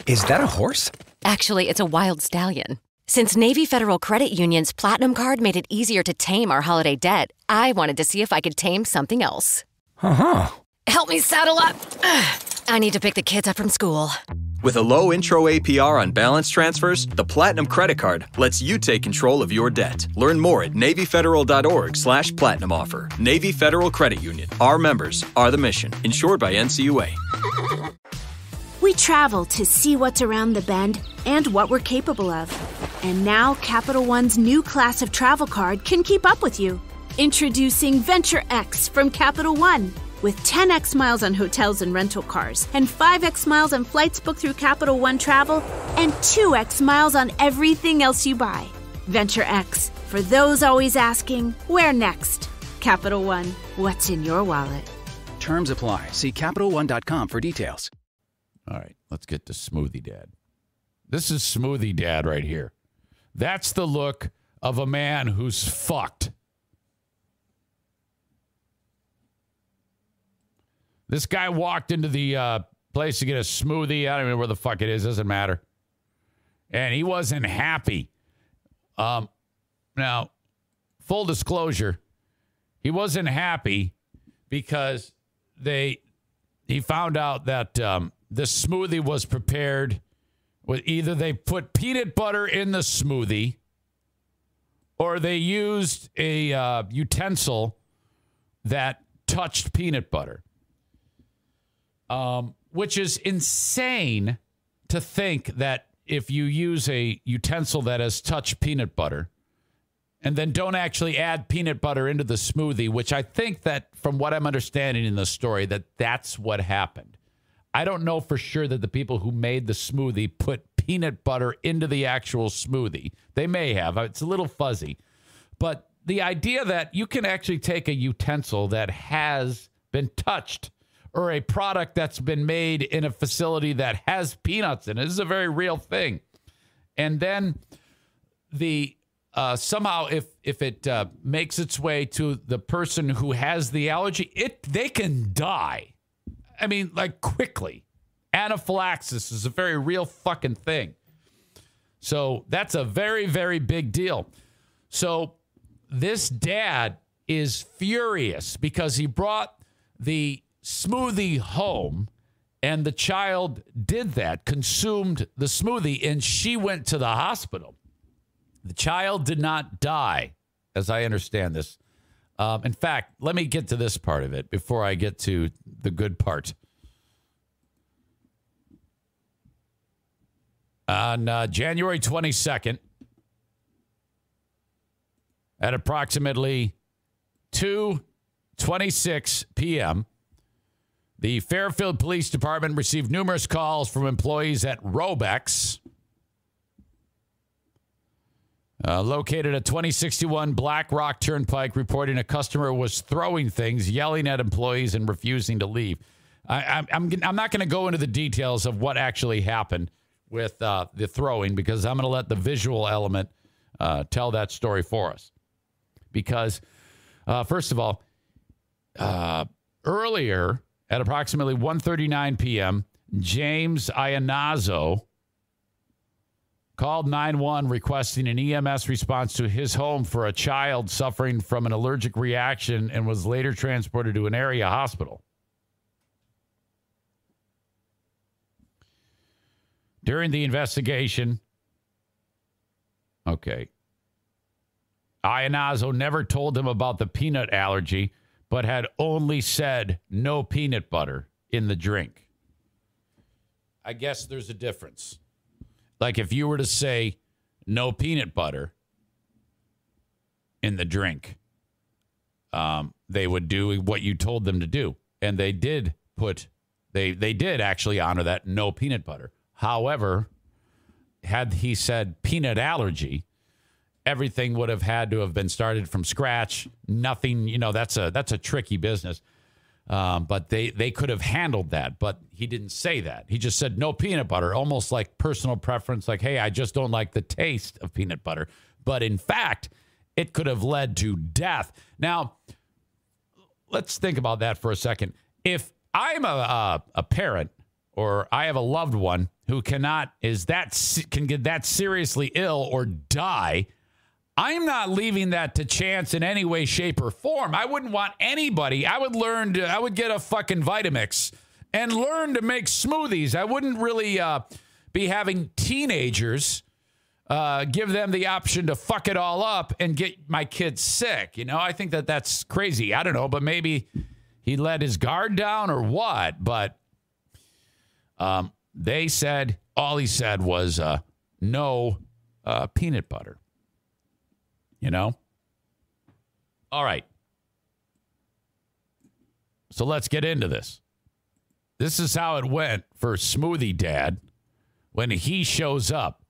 Is that a horse? Actually, it's a wild stallion. Since Navy Federal Credit Union's Platinum Card made it easier to tame our holiday debt, I wanted to see if I could tame something else. Uh-huh. Help me saddle up. I need to pick the kids up from school. With a low intro APR on balance transfers, the Platinum Credit Card lets you take control of your debt. Learn more at NavyFederal.org/Platinum offer. Navy Federal Credit Union. Our members are the mission. Insured by NCUA. We travel to see what's around the bend and what we're capable of. And now Capital One's new class of travel card can keep up with you. Introducing Venture X from Capital One. With 10x miles on hotels and rental cars, and 5x miles on flights booked through Capital One Travel, and 2x miles on everything else you buy. Venture X, for those always asking, where next? Capital One, what's in your wallet? Terms apply. See CapitalOne.com for details. All right, let's get to Smoothie Dad. This is Smoothie Dad right here. That's the look of a man who's fucked. This guy walked into the place to get a smoothie. I don't even know where the fuck it is. Doesn't matter. And he wasn't happy. Now, full disclosure, he wasn't happy because he found out that the smoothie was prepared with either they put peanut butter in the smoothie or they used a utensil that touched peanut butter. Which is insane to think that if you use a utensil that has touched peanut butter and then don't actually add peanut butter into the smoothie, which I think that from what I'm understanding in the story, that's what happened. I don't know for sure that the people who made the smoothie put peanut butter into the actual smoothie. They may have. It's a little fuzzy. But the idea that you can actually take a utensil that has been touched or a product that's been made in a facility that has peanuts in it. This is a very real thing. And then somehow if it makes its way to the person who has the allergy, they can die. I mean, like quickly. Anaphylaxis is a very real fucking thing. So that's a very, very big deal. So this dad is furious because he brought the smoothie home and the child did that, consumed the smoothie, and she went to the hospital. The child did not die, as I understand this. In fact, let me get to this part of it before I get to the good part. On January 22nd, at approximately 2:26 p.m., the Fairfield Police Department received numerous calls from employees at Robex, located at 2061 Black Rock Turnpike, reporting a customer was throwing things, yelling at employees, and refusing to leave. I'm not going to go into the details of what actually happened with the throwing because I'm going to let the visual element tell that story for us. Because, first of all, earlier at approximately 1:39 p.m., James Iannazzo called 911 requesting an EMS response to his home for a child suffering from an allergic reaction and was later transported to an area hospital. During the investigation, Iannazzo never told him about the peanut allergy, but had only said no peanut butter in the drink. I guess there's a difference. Like if you were to say no peanut butter in the drink, they would do what you told them to do. And they did they did actually honor that no peanut butter. However, had he said peanut allergy, everything would have had to have been started from scratch. Nothing, that's a tricky business. But they could have handled that, but he didn't say that. He just said no peanut butter, almost like personal preference, like, hey, I just don't like the taste of peanut butter. But in fact, it could have led to death. Now, let's think about that for a second. If I'm a parent or I have a loved one who can get that seriously ill or die, I'm not leaving that to chance in any way, shape, or form. I wouldn't want anybody. I would get a fucking Vitamix and learn to make smoothies. I wouldn't really be having teenagers give them the option to fuck it all up and get my kids sick. You know, I think that's crazy. I don't know, but maybe he let his guard down or what. But they said, all he said was no peanut butter. You know? All right. So let's get into this. This is how it went for Smoothie Dad when he shows up.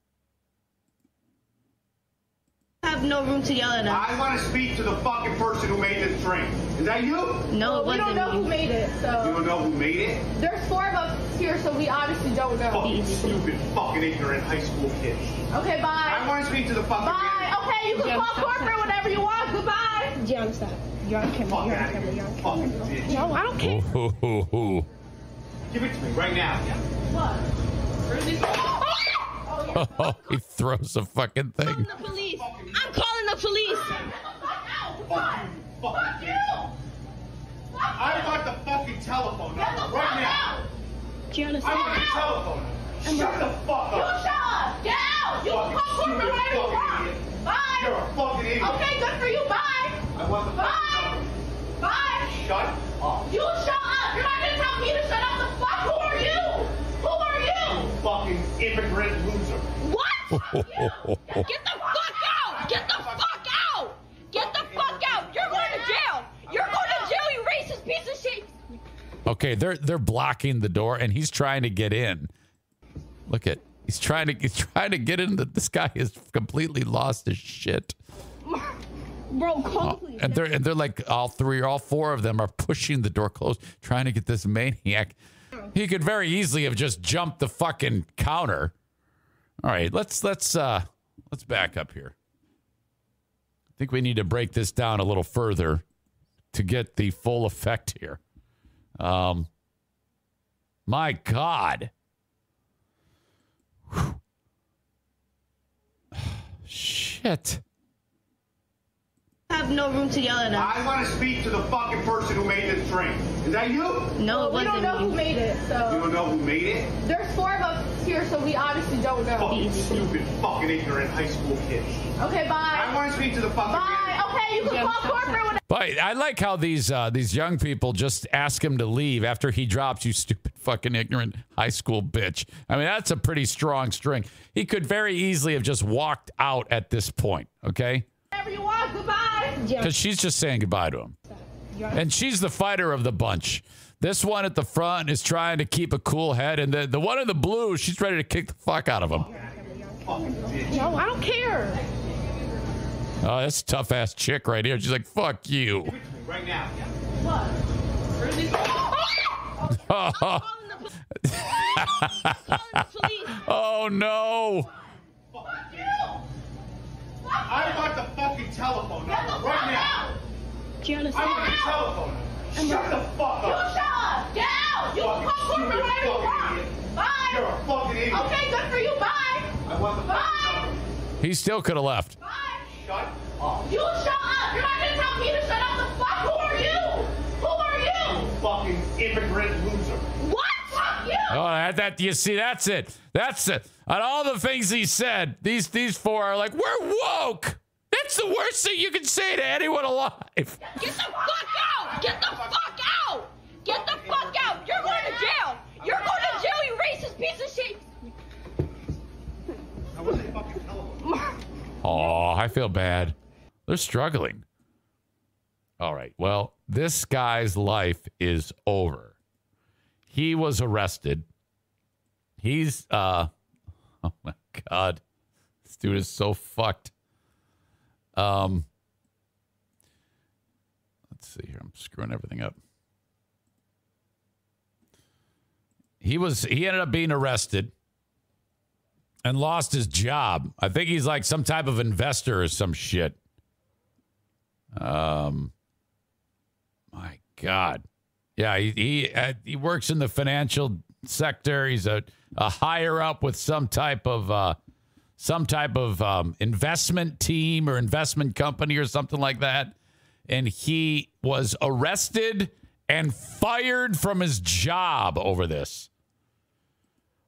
I have no room to yell at us. I want to speak to the fucking person who made this drink. Is that you? No, it wasn't. We don't know who made it, so. You don't know who made it? There's 4 of us here, so we obviously don't know. Fucking stupid, fucking ignorant high school kids. Okay, bye. I want to speak to the fucking Bye. Okay, you can call corporate whenever you want. Goodbye. Jam, stop. You're on camera. You're on camera. You're on camera. Fucking bitch. No, I don't care. Give it to me right now. What? Where's he? Oh, he throws a fucking thing. I'm calling the police. I'm calling the police. Fuck you! I want the fucking telephone number right now. Gianna, I want the telephone number. Shut the fuck You up. shut up. Get out. You can call corporate whenever you want. Bye. You're a fucking idiot. Okay, good for you. Bye. I want the Bye. fucking number. Bye. Shut up. You shut up. You're not going to tell me to shut up. The fuck? Who are you? Who are you? Fucking immigrant loser. What? Get the fuck out! Get the fuck out! Get the fuck out! You're going to jail! You're going to jail, you racist piece of shit! Okay, they're blocking the door, and he's trying to get in. Look at he's trying to get in. This guy has completely lost his shit. Bro, call the police. And they're like all 4 of them are pushing the door closed, trying to get this maniac. He could very easily have just jumped the fucking counter. All right, let's back up here. I think we need to break this down a little further to get the full effect here. My God. Whew. Shit. I have no room to yell at us. I want to speak to the fucking person who made this drink. Is that you? No, it We wasn't. don't know who made it, You so. don't know who made it? There's 4 of us here, so we obviously don't know. Fucking stupid, fucking ignorant high school kids. Okay, bye. I want to speak to the fucking Bye. Okay, you can call corporate whenever. But I like how these young people just ask him to leave after he drops, you stupid fucking ignorant high school bitch. I mean, that's a pretty strong string. He could very easily have just walked out at this point, okay? Whenever you want. Goodbye. Because she's just saying goodbye to him. And she's the fighter of the bunch. This one at the front is trying to keep a cool head, and the one in the blue, she's ready to kick the fuck out of him. No, I don't care. Oh, that's a tough-ass chick right here. She's like, fuck you. Right now. What? Where's he? Calling the police. Oh, no. Fuck you. I want the fucking telephone number right now. Gianna, I want the telephone number. Shut the fuck You up. shut up. Get out. You can call corporate whenever you want. Bye. You're a fucking idiot. Okay, good for you. Bye. I want the fucking number. He still could have left. Bye. Shut up. You shut up. You're not going to tell me to shut up. The fuck? Who are you? Who are you? Fucking immigrant loser. What? Fuck you. Oh, that you see, that's it. That's it. On all the things he said, these 4 are like, we're woke. That's the worst thing you can say to anyone alive. Get the fuck out! Get the fuck out! Get the fuck out! You're going to jail! You're going to jail, you racist piece of shit! I want the fucking telephone. Oh, I feel bad. They're struggling. All right. Well, this guy's life is over. He was arrested. He's, oh my God. This dude is so fucked. Let's see here. I'm screwing everything up. He ended up being arrested and lost his job. I think he's like some type of investor or some shit. My God. Yeah, he works in the financial sector. He's a higher up with some type of investment team or investment company or something like that. And he was arrested and fired from his job over this.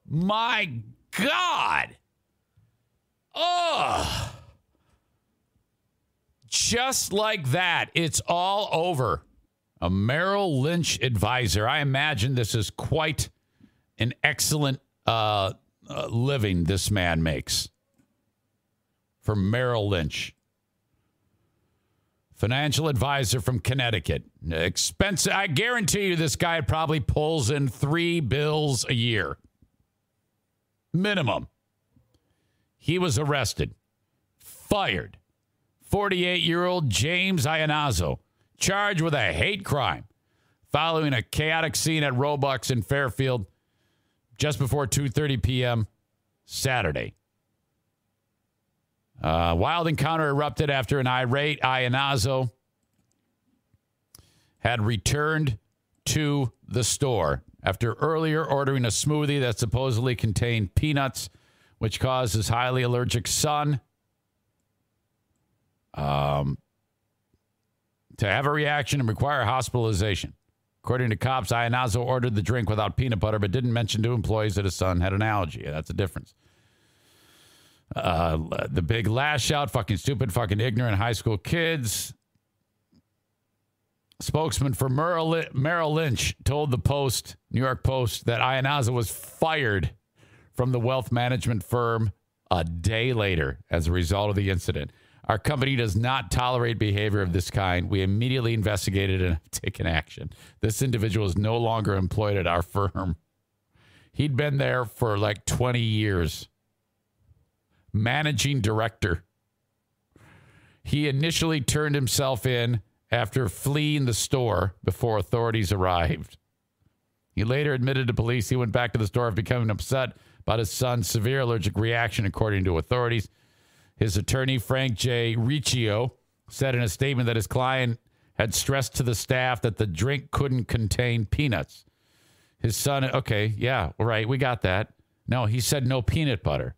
My God. Oh. Just like that, it's all over. A Merrill Lynch advisor. I imagine this is quite an excellent living this man makes for Merrill Lynch. Financial advisor from Connecticut. Expensive. I guarantee you this guy probably pulls in 3 bills a year. Minimum. He was arrested. Fired. 48-year-old James Iannazzo, charged with a hate crime following a chaotic scene at Robux in Fairfield just before 2:30 p.m. Saturday. Wild encounter erupted after an irate Iannazzo had returned to the store after earlier ordering a smoothie that supposedly contained peanuts, which caused his highly allergic son to have a reaction and require hospitalization. According to cops, Iannazzo ordered the drink without peanut butter, but didn't mention to employees that his son had an allergy. That's a difference. The big lash out, fucking stupid, fucking ignorant high school kids. Spokesman for Merrill Lynch told the Post, New York Post, that Iannazzo was fired from the wealth management firm a day later as a result of the incident. Our company does not tolerate behavior of this kind. We immediately investigated and have taken action. This individual is no longer employed at our firm. He'd been there for like 20 years. Managing director. He initially turned himself in after fleeing the store before authorities arrived. He later admitted to police he went back to the store after becoming upset about his son's severe allergic reaction, according to authorities. His attorney, Frank J. Riccio, said in a statement that his client had stressed to the staff that the drink couldn't contain peanuts. His son, okay, yeah, right, we got that. No, he said no peanut butter.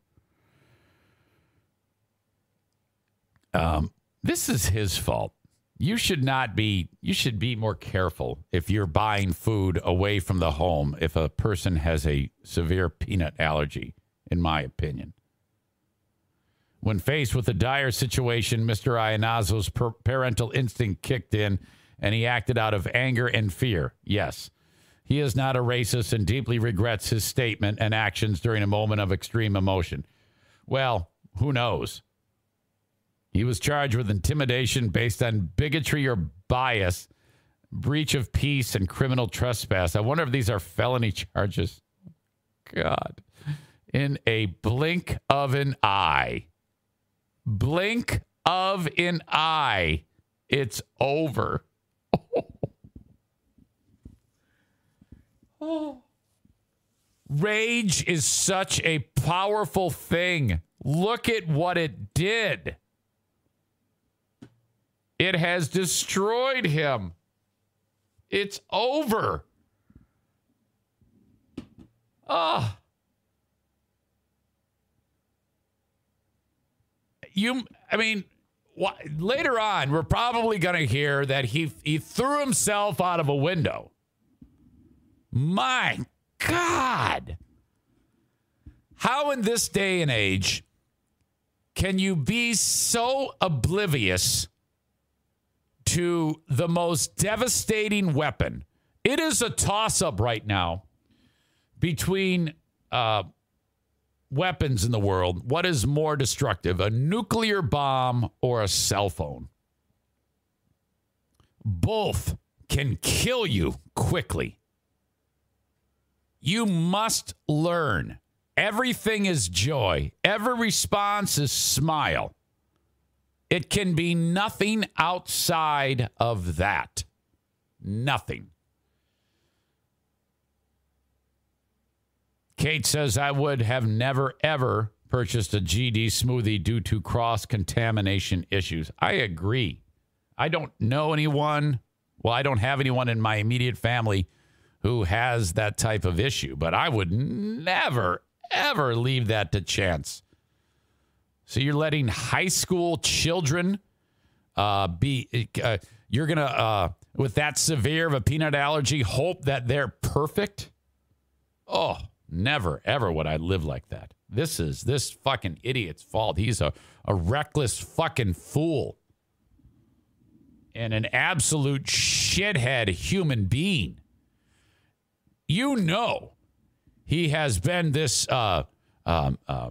This is his fault. You should be more careful if you're buying food away from the home if a person has a severe peanut allergy, in my opinion. When faced with a dire situation, Mr. Iannazzo's parental instinct kicked in, and he acted out of anger and fear. Yes, he is not a racist and deeply regrets his statement and actions during a moment of extreme emotion. Well, who knows? He was charged with intimidation based on bigotry or bias, breach of peace, and criminal trespass. I wonder if these are felony charges. God. In a blink of an eye. Blink of an eye. It's over. Oh. Rage is such a powerful thing. Look at what it did. It has destroyed him. It's over. Ah. Later on, we're probably going to hear that he threw himself out of a window. My God. How in this day and age can you be so oblivious to the most devastating weapon? It is a toss-up right now between weapons in the world. What is more destructive, a nuclear bomb or a cell phone? Both can kill you quickly. You must learn. Everything is joy. Every response is smile. It can be nothing outside of that. Nothing. Kate says, I would have never, ever purchased a GD smoothie due to cross-contamination issues. I agree. I don't know anyone. Well, I don't have anyone in my immediate family who has that type of issue, but I would never, ever leave that to chance. So you're letting high school children you're going to, with that severe of a peanut allergy, hope that they're perfect? Oh, never, ever would I live like that. This is this fucking idiot's fault. He's a reckless fucking fool and an absolute shithead human being. You know he has been this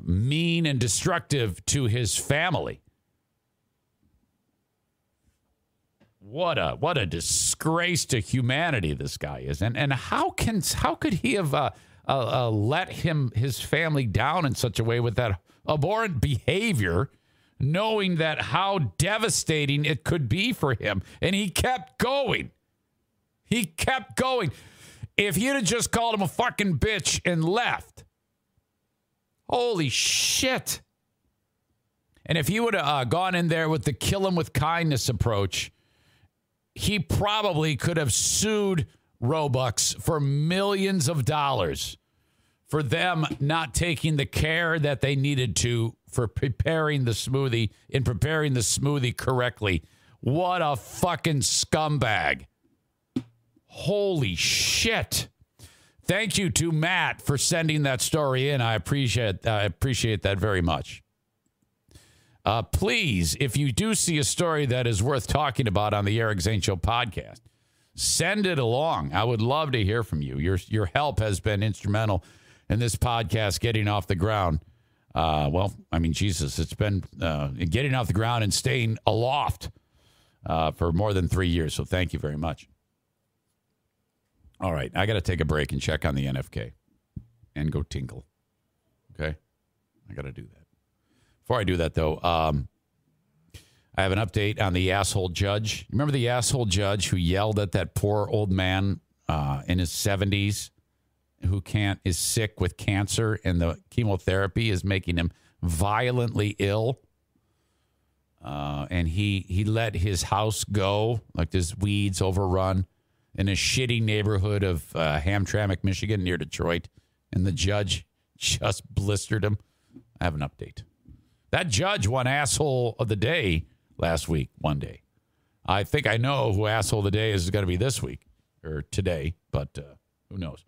mean and destructive to his family. What a disgrace to humanity this guy is, and how could he have let his family down in such a way with that abhorrent behavior, knowing that how devastating it could be for him, and he kept going. He kept going. If he'd have just called him a fucking bitch and left, holy shit! And if he would have gone in there with the kill him with kindness approach, he probably could have sued Robux for millions of dollars for them not taking the care that they needed to for preparing the smoothie correctly. What a fucking scumbag. Holy shit. Thank you to Matt for sending that story in. I appreciate that very much. Please, if you do see a story that is worth talking about on the Eric Zane Show podcast, send it along. I would love to hear from you. Your help has been instrumental in this podcast getting off the ground. Jesus, it's been getting off the ground and staying aloft for more than 3 years. So thank you very much. All right, I got to take a break and check on the NFK and go tinkle. Okay, I got to do that. Before I do that, though, I have an update on the asshole judge. Remember the asshole judge who yelled at that poor old man in his 70s who is sick with cancer, and the chemotherapy is making him violently ill? And he let his house go, like this weeds overrun, in a shitty neighborhood of Hamtramck, Michigan, near Detroit. And the judge just blistered him. I have an update. That judge won asshole of the day last week, one day. I think I know who asshole of the day is going to be this week or today, but who knows?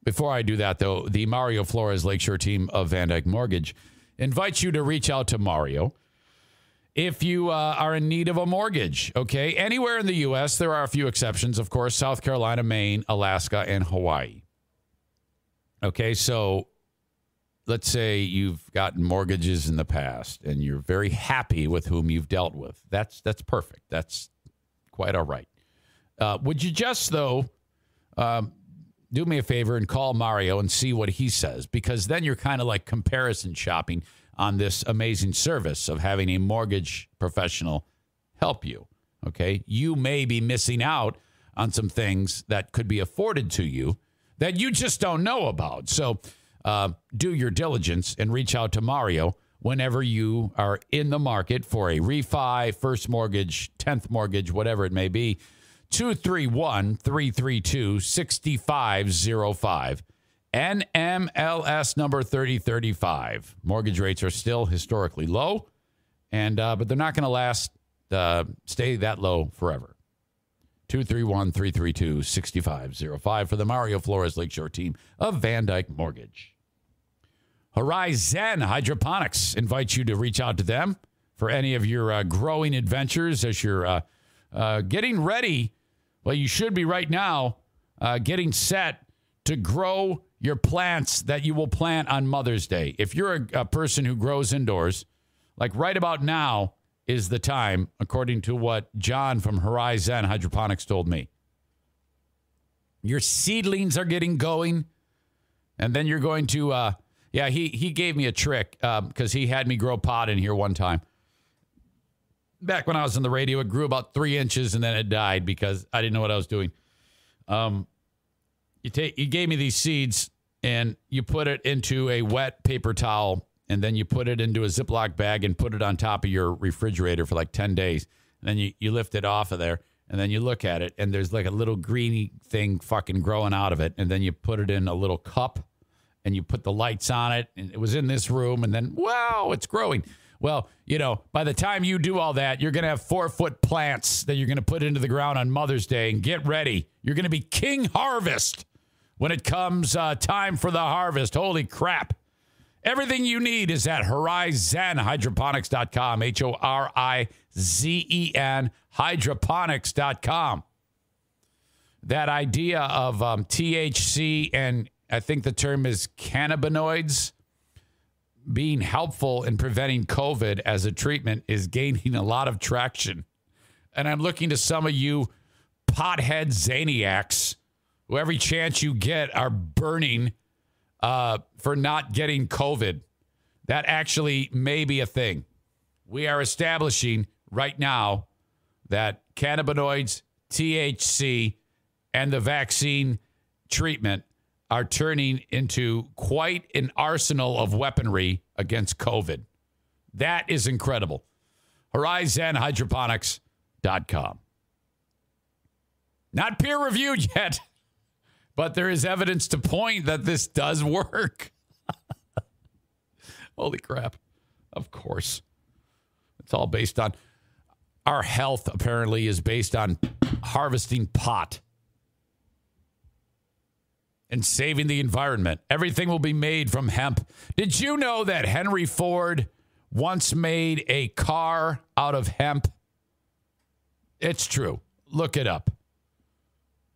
Before I do that, though, the Mario Flores Lakeshore team of Van Dyke Mortgage invites you to reach out to Mario if you are in need of a mortgage, okay? Anywhere in the U.S., there are a few exceptions, of course, South Carolina, Maine, Alaska, and Hawaii. Okay, so let's say you've gotten mortgages in the past and you're very happy with whom you've dealt with. That's perfect. That's quite all right. Would you just, though, do me a favor and call Mario and see what he says? Because then you're kind of like comparison shopping on this amazing service of having a mortgage professional help you, okay? You may be missing out on some things that could be afforded to you that you just don't know about. So do your diligence and reach out to Mario whenever you are in the market for a refi, first mortgage, 10th mortgage, whatever it may be. 231-332-6505. NMLS number 3035. Mortgage rates are still historically low, and but they're not going to stay that low forever. 231-332-6505 for the Mario Flores Lakeshore team of Van Dyke Mortgage. Horizon Hydroponics invites you to reach out to them for any of your growing adventures as you're getting ready. Well, you should be right now getting set to grow your plants that you will plant on Mother's Day. If you're a person who grows indoors, like right about now is the time, according to what John from Horizon Hydroponics told me. Your seedlings are getting going, and then you're going to, he gave me a trick because he had me grow pot in here one time. Back when I was on the radio, it grew about 3 inches, and then it died because I didn't know what I was doing. You gave me these seeds, and you put it into a wet paper towel, and then you put it into a Ziploc bag and put it on top of your refrigerator for like 10 days. And then you lift it off of there, And then you look at it, and there's like a little greeny thing fucking growing out of it. And then you put it in a little cup, and you put the lights on it. And it was in this room, and then, wow, it's growing. Well, by the time you do all that, you're going to have 4-foot plants that you're going to put into the ground on Mother's Day. And get ready. You're going to be King Harvest when it comes time for the harvest. Holy crap. Everything you need is at horizenhydroponics.com, HORIZEN, hydroponics.com. That idea of THC and I think the term is cannabinoids being helpful in preventing COVID as a treatment is gaining a lot of traction. And I'm looking to some of you pothead zaniacs who every chance you get are burning for not getting COVID. That actually may be a thing. We are establishing right now that cannabinoids, THC, and the vaccine treatment are turning into quite an arsenal of weaponry against COVID. That is incredible. HorizenHydroponics.com. Not peer-reviewed yet, but there is evidence to point that this does work. Holy crap. Of course. It's all based on... Our health, apparently, is based on harvesting pot and saving the environment. Everything will be made from hemp. Did you know that Henry Ford once made a car out of hemp? It's true. Look it up.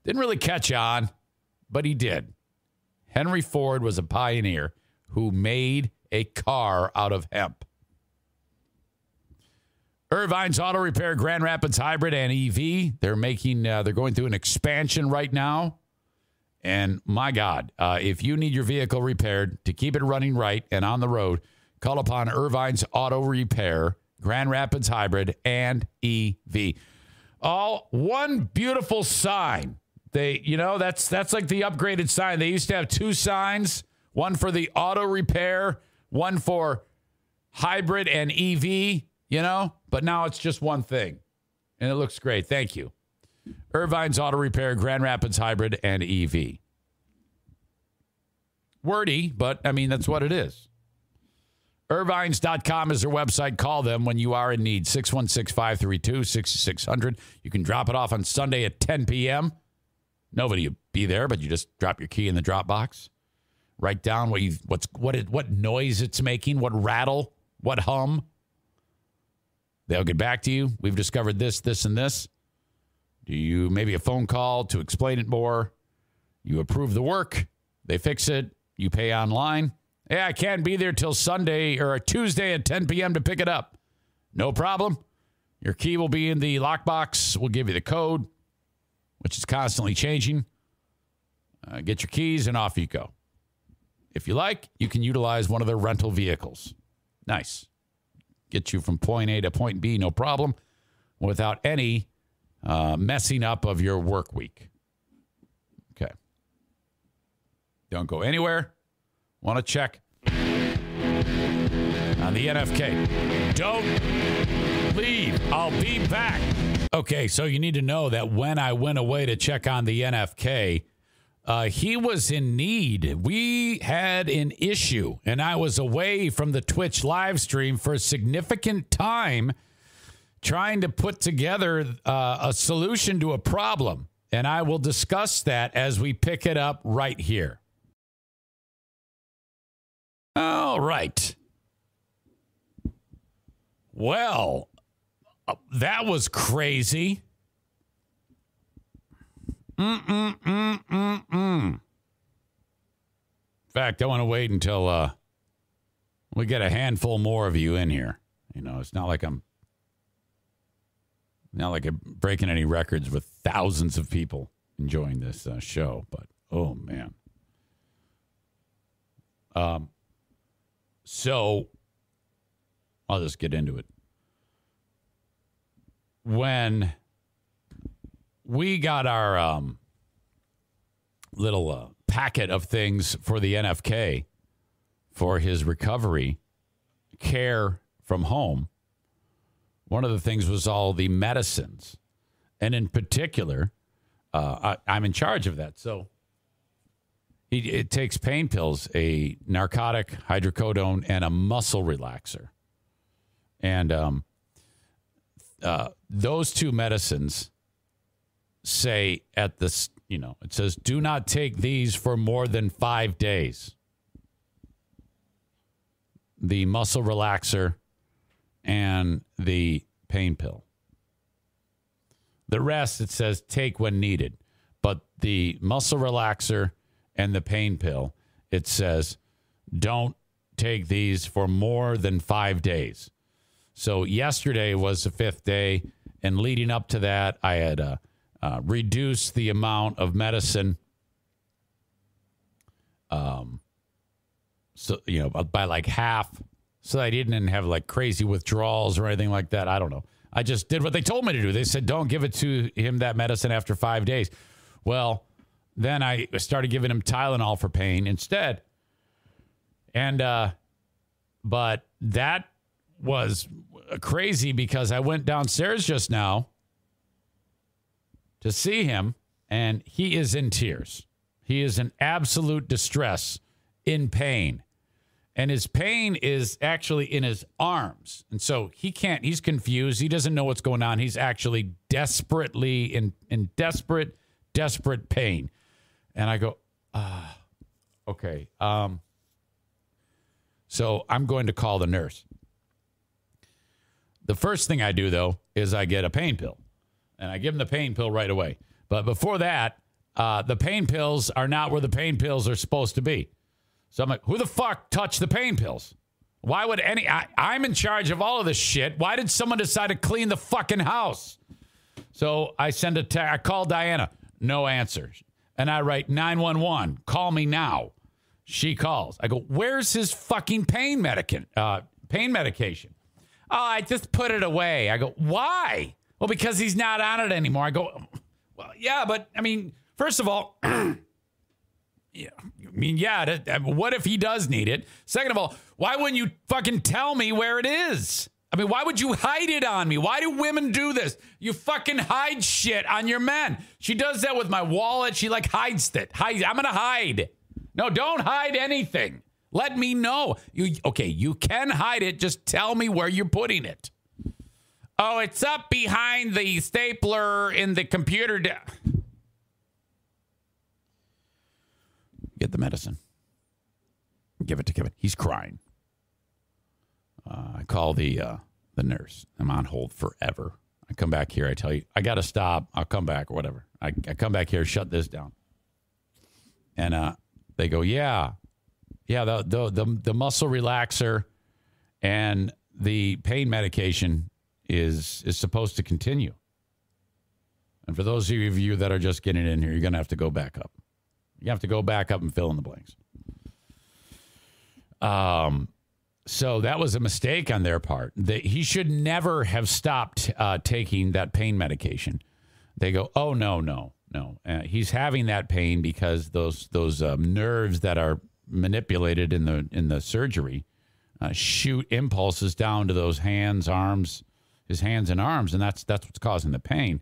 Didn't really catch on, but he did. Henry Ford was a pioneer who made a car out of hemp. Irvine's Auto Repair, Grand Rapids Hybrid and EV. They're going through an expansion right now. And my God, if you need your vehicle repaired to keep it running right and on the road, call upon Irvine's Auto Repair, Grand Rapids Hybrid and EV. All one beautiful sign. That's like the upgraded sign. They used to have two signs, one for the auto repair, one for hybrid and EV, but now it's just one thing. And it looks great. Thank you. Irvine's Auto Repair, Grand Rapids Hybrid and EV. Wordy, but I mean, that's what it is. Irvines.com is their website. Call them when you are in need. 616-532-6600. You can drop it off on Sunday at 10 p.m. Nobody will be there, but you just drop your key in the drop box. Write down what noise it's making, what rattle, what hum. They'll get back to you. We've discovered this, this, and this. Do you maybe a phone call to explain it more? You approve the work. They fix it. You pay online. Hey, I can't be there till Sunday or Tuesday at 10 p.m. to pick it up. No problem. Your key will be in the lockbox. We'll give you the code, which is constantly changing. Get your keys and off you go. If you like, you can utilize one of their rental vehicles. Nice. Get you from point A to point B, no problem, without any messing up of your work week. Okay. Don't go anywhere. Want to check on the NFK. Don't leave. I'll be back. Okay, so you need to know that when I went away to check on the NFK, he was in need. We had an issue, and I was away from the Twitch live stream for a significant time trying to put together a solution to a problem. And I will discuss that as we pick it up right here. All right. Well, that was crazy. In fact, I want to wait until we get a handful more of you in here. It's not like I'm breaking any records with thousands of people enjoying this show, but oh man. So I'll just get into it. When we got our little packet of things for the NFK for his recovery care from home, one of the things was all the medicines. And in particular, I'm in charge of that. So it takes pain pills, a narcotic, hydrocodone, and a muscle relaxer. And those two medicines say at this, it says, do not take these for more than 5 days. The muscle relaxer and the pain pill. The rest, it says, take when needed. But the muscle relaxer and the pain pill, it says, don't take these for more than 5 days. So yesterday was the 5th day, and leading up to that, I had reduced the amount of medicine, by like half, so I didn't have like crazy withdrawals or anything like that. I don't know. I just did what they told me to do. They said, don't give it to him, that medicine, after 5 days. Well, then I started giving him Tylenol for pain instead. And, but that was crazy because I went downstairs just now to see him, and he is in tears. He is in absolute distress, in pain. And his pain is actually in his arms. And so he's confused. He doesn't know what's going on. He's actually desperately in desperate pain. And I go, okay. So I'm going to call the nurse. The first thing I do, though, is I get a pain pill. And I give him the pain pill right away. But before that, the pain pills are not where the pain pills are supposed to be. So I'm like, who the fuck touched the pain pills? Why would I'm in charge of all of this shit. Why did someone decide to clean the fucking house? So I send I call Diana. No answer. And I write 911. Call me now. She calls. I go, where's his fucking pain medication? Oh, I just put it away. I go, why? Well, because he's not on it anymore. I go, well, yeah, but I mean, first of all, what if he does need it? Second of all, why wouldn't you fucking tell me where it is? I mean, why would you hide it on me? Why do women do this? You fucking hide shit on your men. She does that with my wallet. She hides it. I'm going to hide. No, don't hide anything. Let me know. You can hide it. Just tell me where you're putting it. Oh, it's up behind the stapler in the computer. Get the medicine. Give it to Kevin. He's crying. I call the nurse. I'm on hold forever. I come back here. I tell you, I got to stop. I'll come back or whatever. I come back here, shut this down. And they go, yeah, the muscle relaxer and the pain medication is supposed to continue. And for those of you that are just getting in here, you're going to have to go back up. You have to go back up and fill in the blanks. So that was a mistake on their part. He should never have stopped taking that pain medication. They go, oh, no. He's having that pain because those nerves that are manipulated in the surgery shoot impulses down to those his hands and arms, and that's what's causing the pain.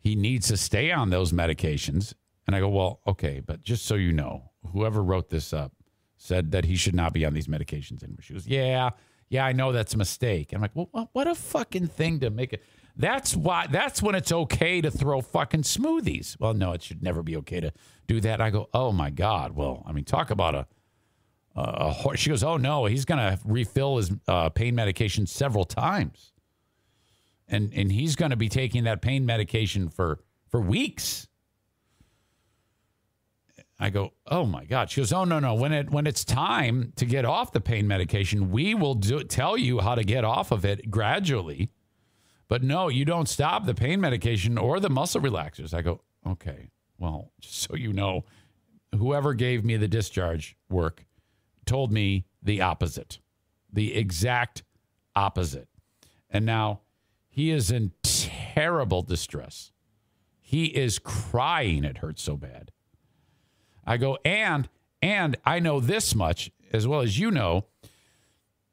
He needs to stay on those medications. And I go, well, okay, but just so you know, whoever wrote this up said that he should not be on these medications anymore. She goes, yeah, I know that's a mistake. And I'm like, well, what a fucking thing to make it. That's when it's okay to throw fucking smoothies. Well, no, it should never be okay to do that. I go, oh my God. Well, I mean, talk about she goes, oh no, he's going to refill his pain medication several times. And he's going to be taking that pain medication for weeks. I go, oh my God. She goes, oh no. When it's time to get off the pain medication, we will tell you how to get off of it gradually. But no, you don't stop the pain medication or the muscle relaxers. I go, okay, well, just so you know, whoever gave me the discharge work told me the opposite, the exact opposite. And now he is in terrible distress. He is crying. It hurts so bad. I go, and I know this much, as well as you know,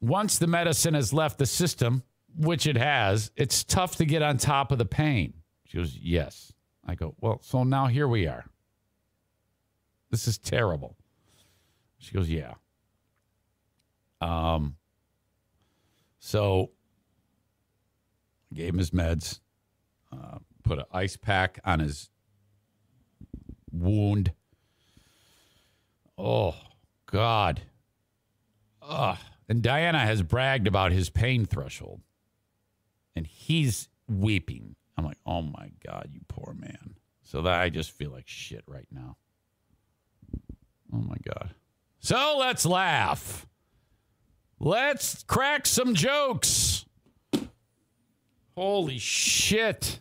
once the medicine has left the system, which it has, it's tough to get on top of the pain. She goes, yes. I go, well, so now here we are. This is terrible. She goes, yeah. So I gave him his meds, put an ice pack on his wound. Oh, God. And Diana has bragged about his pain threshold. And he's weeping. I'm like, oh, my God, you poor man. So that I just feel like shit right now. Oh, my God. So let's laugh. Let's crack some jokes. Holy shit.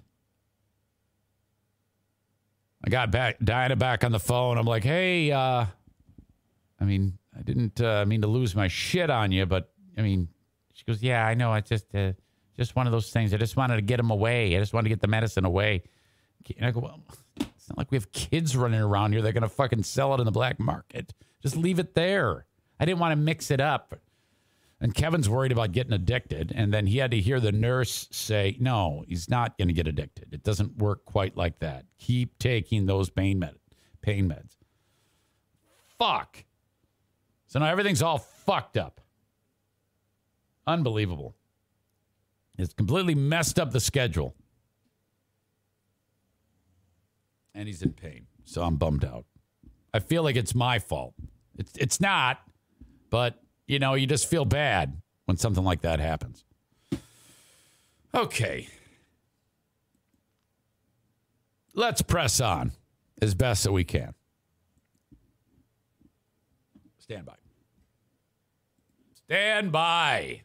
I got Diana back on the phone. I'm like, hey, I didn't mean to lose my shit on you, but, she goes, yeah, I know. It's just one of those things. I just wanted to get him away. I just wanted to get the medicine away. And I go, well, it's not like we have kids running around here. They're going to fucking sell it in the black market. Just leave it there. I didn't want to mix it up. And Kevin's worried about getting addicted. And then he had to hear the nurse say, no, he's not going to get addicted. It doesn't work quite like that. Keep taking those pain meds. Fuck. So now everything's all fucked up. Unbelievable. It's completely messed up the schedule. And he's in pain. So I'm bummed out. I feel like it's my fault. It's not, but, you just feel bad when something like that happens. Okay. Let's press on as best that we can. Stand by. Stand by.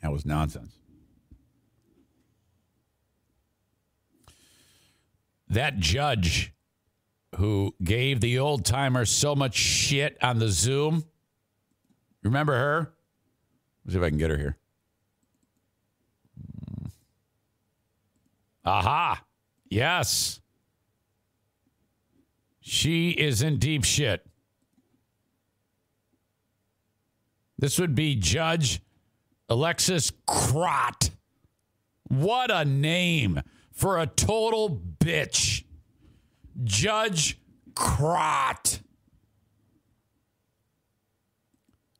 That was nonsense. That judge who gave the old timer so much shit on the Zoom. Remember her? Let's see if I can get her here. Aha. Yes. She is in deep shit. This would be Judge Alexis Crott. What a name for a total bitch. Judge Crott.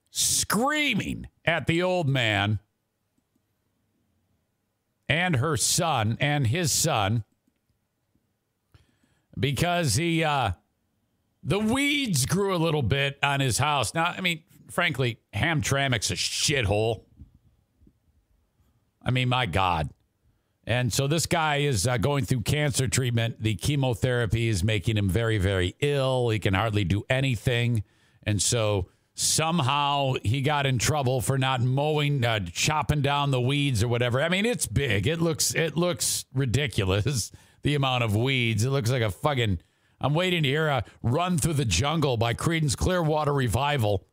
Screaming at the old man and her son and his son because the weeds grew a little bit on his house. Now, frankly, Hamtramck's a shithole. My God. And so this guy is going through cancer treatment. The chemotherapy is making him very, very ill. He can hardly do anything. And so somehow he got in trouble for not mowing, chopping down the weeds or whatever. It's big. It looks ridiculous, the amount of weeds. It looks like a fucking... I'm waiting to hear a Run Through the Jungle by Creedence Clearwater Revival,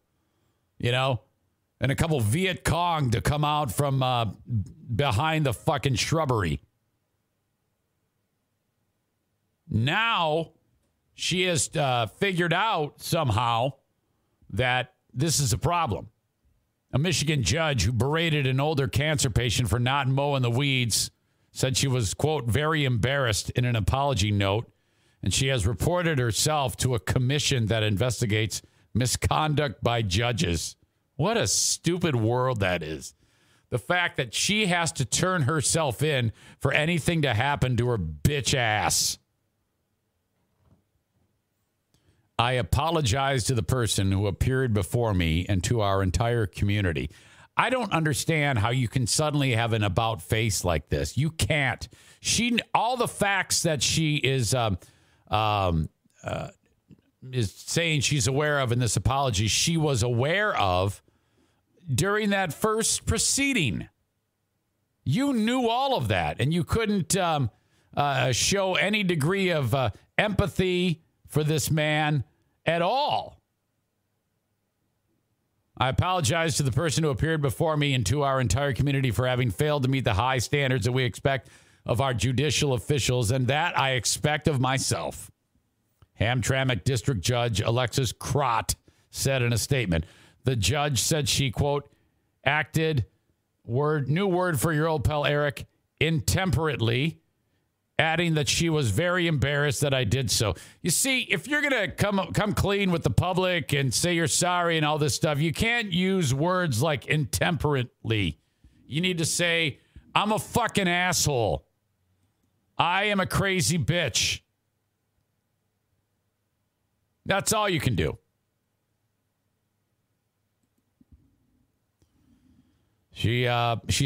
and a couple Viet Cong to come out from behind the fucking shrubbery. Now, she has figured out somehow that this is a problem. A Michigan judge who berated an older cancer patient for not mowing the weeds said she was, quote, very embarrassed in an apology note, and she has reported herself to a commission that investigates misconduct by judges. What a stupid world that is. The fact that she has to turn herself in for anything to happen to her bitch ass. I apologize to the person who appeared before me and to our entire community. I don't understand how you can suddenly have an about face like this. You can't. All the facts that she is saying she's aware of in this apology, she was aware of during that first proceeding. You knew all of that, and you couldn't show any degree of empathy for this man at all. I apologize to the person who appeared before me and to our entire community for having failed to meet the high standards that we expect of our judicial officials, and that I expect of myself. Hamtramck District Judge Alexis Crott said in a statement. The judge said she, quote, acted, new word for your old pal Eric, intemperately, adding that she was very embarrassed that I did so. You see, if you're going to come clean with the public and say you're sorry and all this stuff, you can't use words like intemperately. You need to say, I'm a fucking asshole. I am a crazy bitch. That's all you can do. She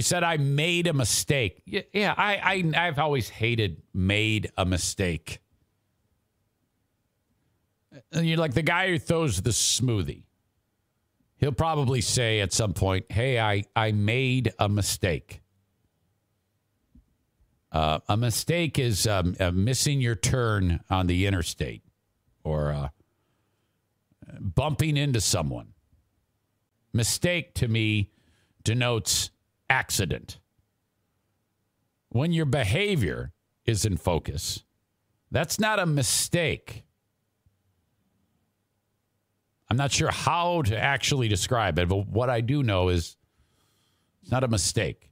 said I made a mistake. Yeah, I've always hated made a mistake. And you're like the guy who throws the smoothie. He'll probably say at some point, hey, I made a mistake. A mistake is missing your turn on the interstate or bumping into someone. Mistake to me denotes accident. When your behavior is in focus, that's not a mistake. I'm not sure how to actually describe it, but what I do know is it's not a mistake.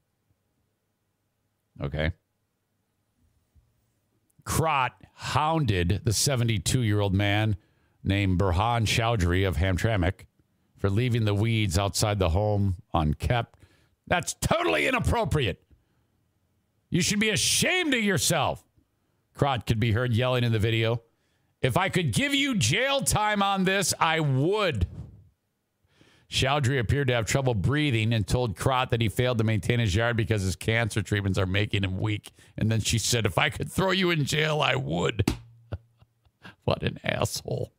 Okay? Krot hounded the 72-year-old man named Burhan Chowdhury of Hamtramck for leaving the weeds outside the home unkept. That's totally inappropriate. You should be ashamed of yourself. Krot could be heard yelling in the video. If I could give you jail time on this, I would. Chowdhury appeared to have trouble breathing and told Krot that he failed to maintain his yard because his cancer treatments are making him weak. And then she said, if I could throw you in jail, I would. What an asshole.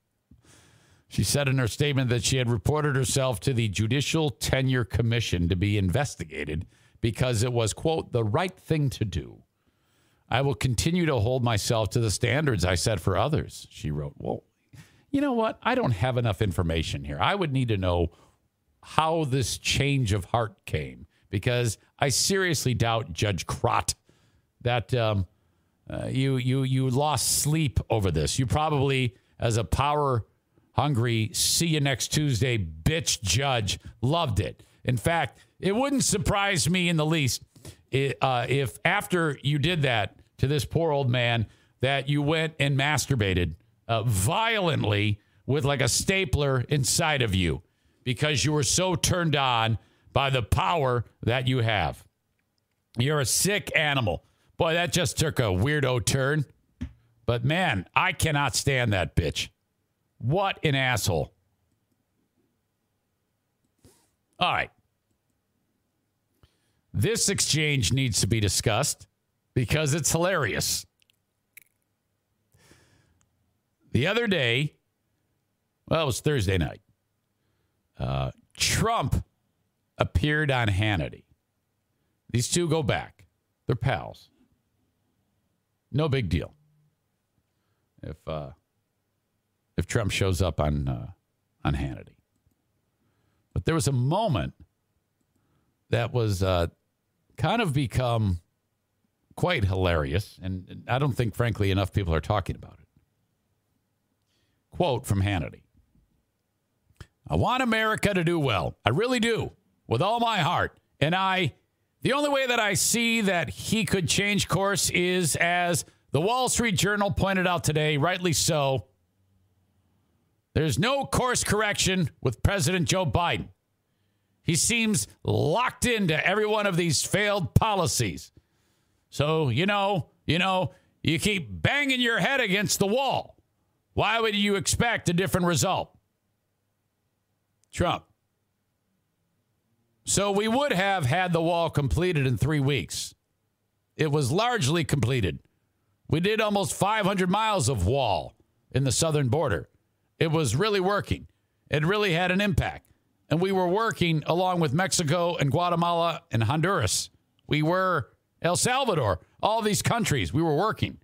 She said in her statement that she had reported herself to the Judicial Tenure Commission to be investigated because it was, quote, the right thing to do. I will continue to hold myself to the standards I set for others, she wrote. Well, you know what? I don't have enough information here. I would need to know how this change of heart came because I seriously doubt, Judge Krot, that you lost sleep over this. You probably, as a power-hungry, see-you-next-Tuesday bitch judge, loved it. In fact, it wouldn't surprise me in the least if after you did that to this poor old man that you went and masturbated violently with like a stapler inside of you because you were so turned on by the power that you have. You're a sick animal. Boy, that just took a weirdo turn. But man, I cannot stand that bitch. What an asshole. All right. This exchange needs to be discussed because it's hilarious. The other day, well, it was Thursday night, Trump appeared on Hannity. These two go back. They're pals. No big deal. If Trump shows up on Hannity. But there was a moment that was kind of become quite hilarious, and I don't think, frankly, enough people are talking about it. Quote from Hannity. I want America to do well. I really do, with all my heart. And the only way that I see that he could change course is, as the Wall Street Journal pointed out today, rightly so, there's no course correction with President Joe Biden. He seems locked into every one of these failed policies. So, you keep banging your head against the wall. Why would you expect a different result? Trump. So we would have had the wall completed in 3 weeks. It was largely completed. We did almost 500 miles of wall in the southern border. It was really working. It really had an impact. And we were working along with Mexico and Guatemala and Honduras. We were El Salvador, all these countries. We were working.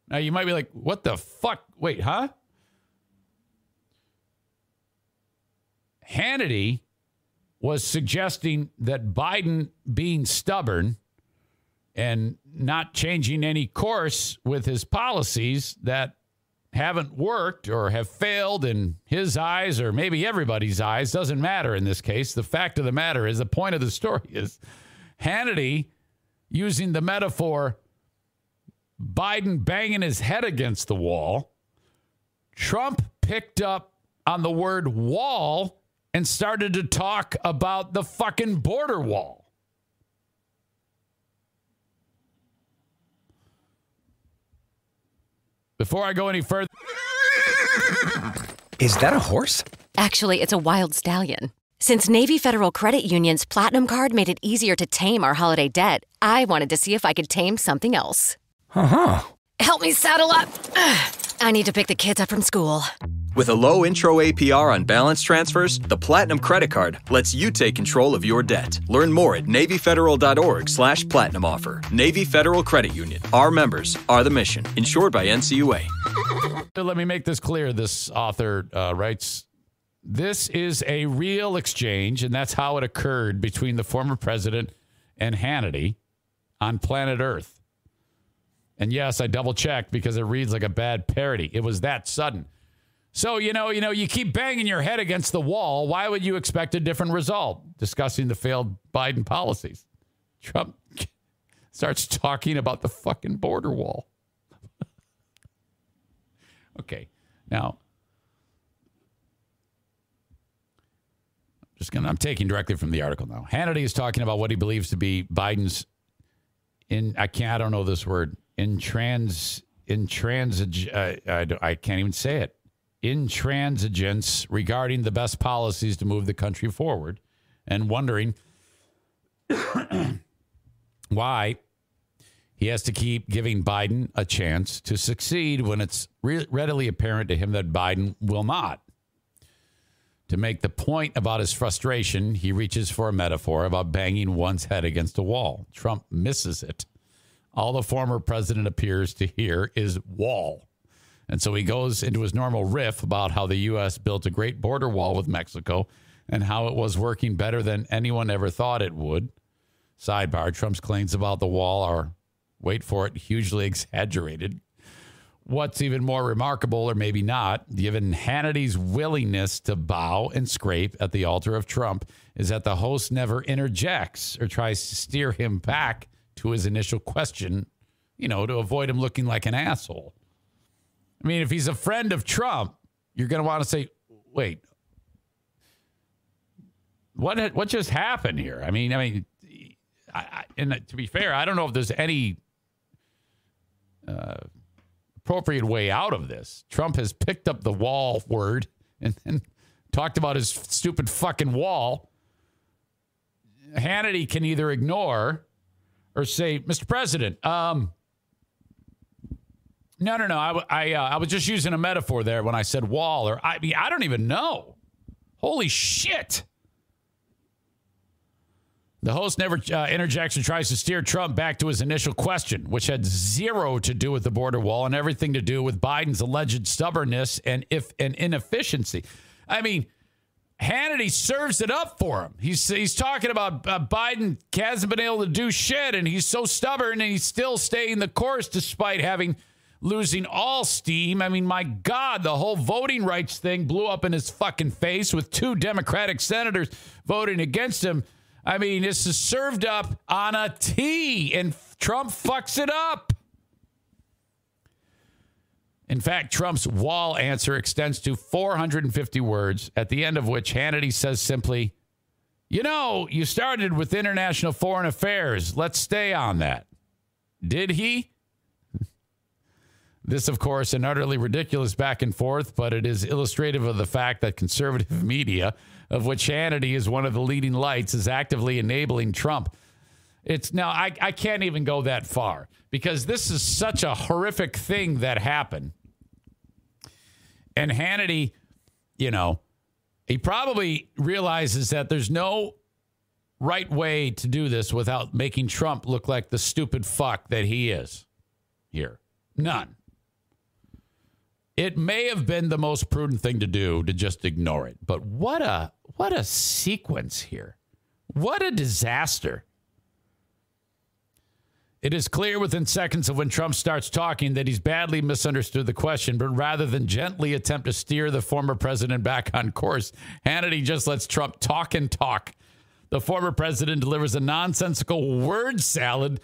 Now, you might be like, what the fuck? Wait, huh? Hannity was suggesting that Biden being stubborn and not changing any course with his policies, that haven't worked or have failed in his eyes or maybe everybody's eyes. Doesn't matter in this case. The fact of the matter is, the point of the story is Hannity using the metaphor Biden banging his head against the wall. Trump picked up on the word wall and started to talk about the fucking border wall. Before I go any further... Is that a horse? Actually, it's a wild stallion. Since Navy Federal Credit Union's Platinum Card made it easier to tame our holiday debt, I wanted to see if I could tame something else. Uh-huh. Help me saddle up. I need to pick the kids up from school. With a low intro APR on balance transfers, the Platinum Credit Card lets you take control of your debt. Learn more at NavyFederal.org/Platinum Offer. Navy Federal Credit Union. Our members are the mission. Insured by NCUA. Let me make this clear. This author writes, this is a real exchange, and that's how it occurred between the former president and Hannity on planet Earth. And yes, I double-checked because it reads like a bad parody. It was that sudden. So, you keep banging your head against the wall. Why would you expect a different result? Discussing the failed Biden policies. Trump starts talking about the fucking border wall. Okay, now, I'm taking directly from the article now. Hannity is talking about what he believes to be Biden's, I don't know this word, I can't even say it. Intransigence regarding the best policies to move the country forward, and wondering why he has to keep giving Biden a chance to succeed when it's readily apparent to him that Biden will not. To make the point about his frustration, he reaches for a metaphor about banging one's head against a wall. Trump misses it. All the former president appears to hear is wall. And so he goes into his normal riff about how the U.S. built a great border wall with Mexico and how it was working better than anyone ever thought it would. Sidebar, Trump's claims about the wall are, wait for it, hugely exaggerated. What's even more remarkable, or maybe not, given Hannity's willingness to bow and scrape at the altar of Trump, is that the host never interjects or tries to steer him back to his initial question, to avoid him looking like an asshole. I mean, if he's a friend of Trump, you're going to want to say, wait, what just happened here? I mean, and to be fair, I don't know if there's any appropriate way out of this. Trump has picked up the wall word and talked about his stupid fucking wall. Hannity can either ignore or say, Mr. President, No. I was just using a metaphor there when I said wall, or I don't even know. Holy shit. The host never interjects and tries to steer Trump back to his initial question, which had zero to do with the border wall and everything to do with Biden's alleged stubbornness and inefficiency. I mean, Hannity serves it up for him. He's talking about Biden hasn't been able to do shit, and he's so stubborn, and he's still staying the course despite losing all steam. I mean, my God, the whole voting rights thing blew up in his fucking face with 2 Democratic senators voting against him. I mean, this is served up on a tee, and Trump fucks it up. In fact, Trump's wall answer extends to 450 words, at the end of which Hannity says simply, you started with international foreign affairs. Let's stay on that. Did he? This, of course, an utterly ridiculous back and forth, but it is illustrative of the fact that conservative media, of which Hannity is one of the leading lights, is actively enabling Trump. I can't even go that far because this is such a horrific thing that happened. And Hannity, he probably realizes that there's no right way to do this without making Trump look like the stupid fuck that he is here. None. It may have been the most prudent thing to do to just ignore it. But what a sequence here. What a disaster. It is clear within seconds of when Trump starts talking that he's badly misunderstood the question, but rather than gently attempt to steer the former president back on course, Hannity just lets Trump talk and talk. The former president delivers a nonsensical word salad,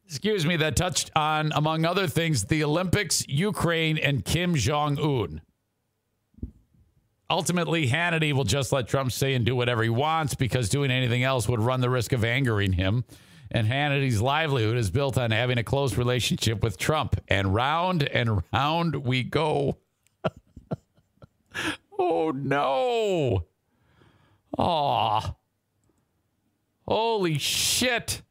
that touched on, among other things, the Olympics, Ukraine, and Kim Jong-un. Ultimately, Hannity will just let Trump say and do whatever he wants because doing anything else would run the risk of angering him. And Hannity's livelihood is built on having a close relationship with Trump. And round we go. Oh, no. Aw. Holy shit.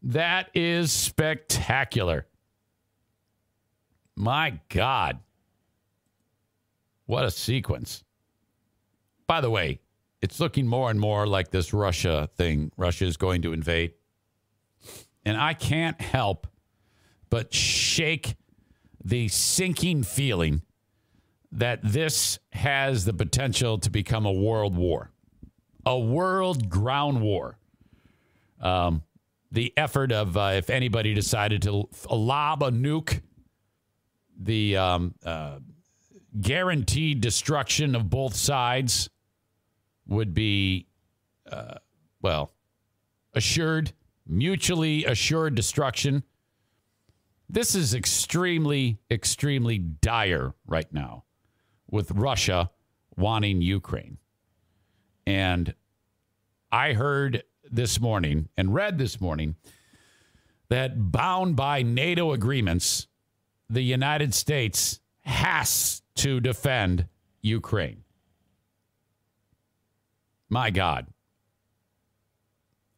That is spectacular. My God. What a sequence. By the way, it's looking more and more like this Russia thing. Russia is going to invade. And I can't help but shake the sinking feeling that this has the potential to become a world war. A world ground war. The effort of, if anybody decided to lob a nuke, the guaranteed destruction of both sides would be, assured, mutually assured destruction. This is extremely, extremely dire right now with Russia wanting Ukraine. And I heard this morning and read this morning that bound by NATO agreements, the United States has to defend Ukraine. My God,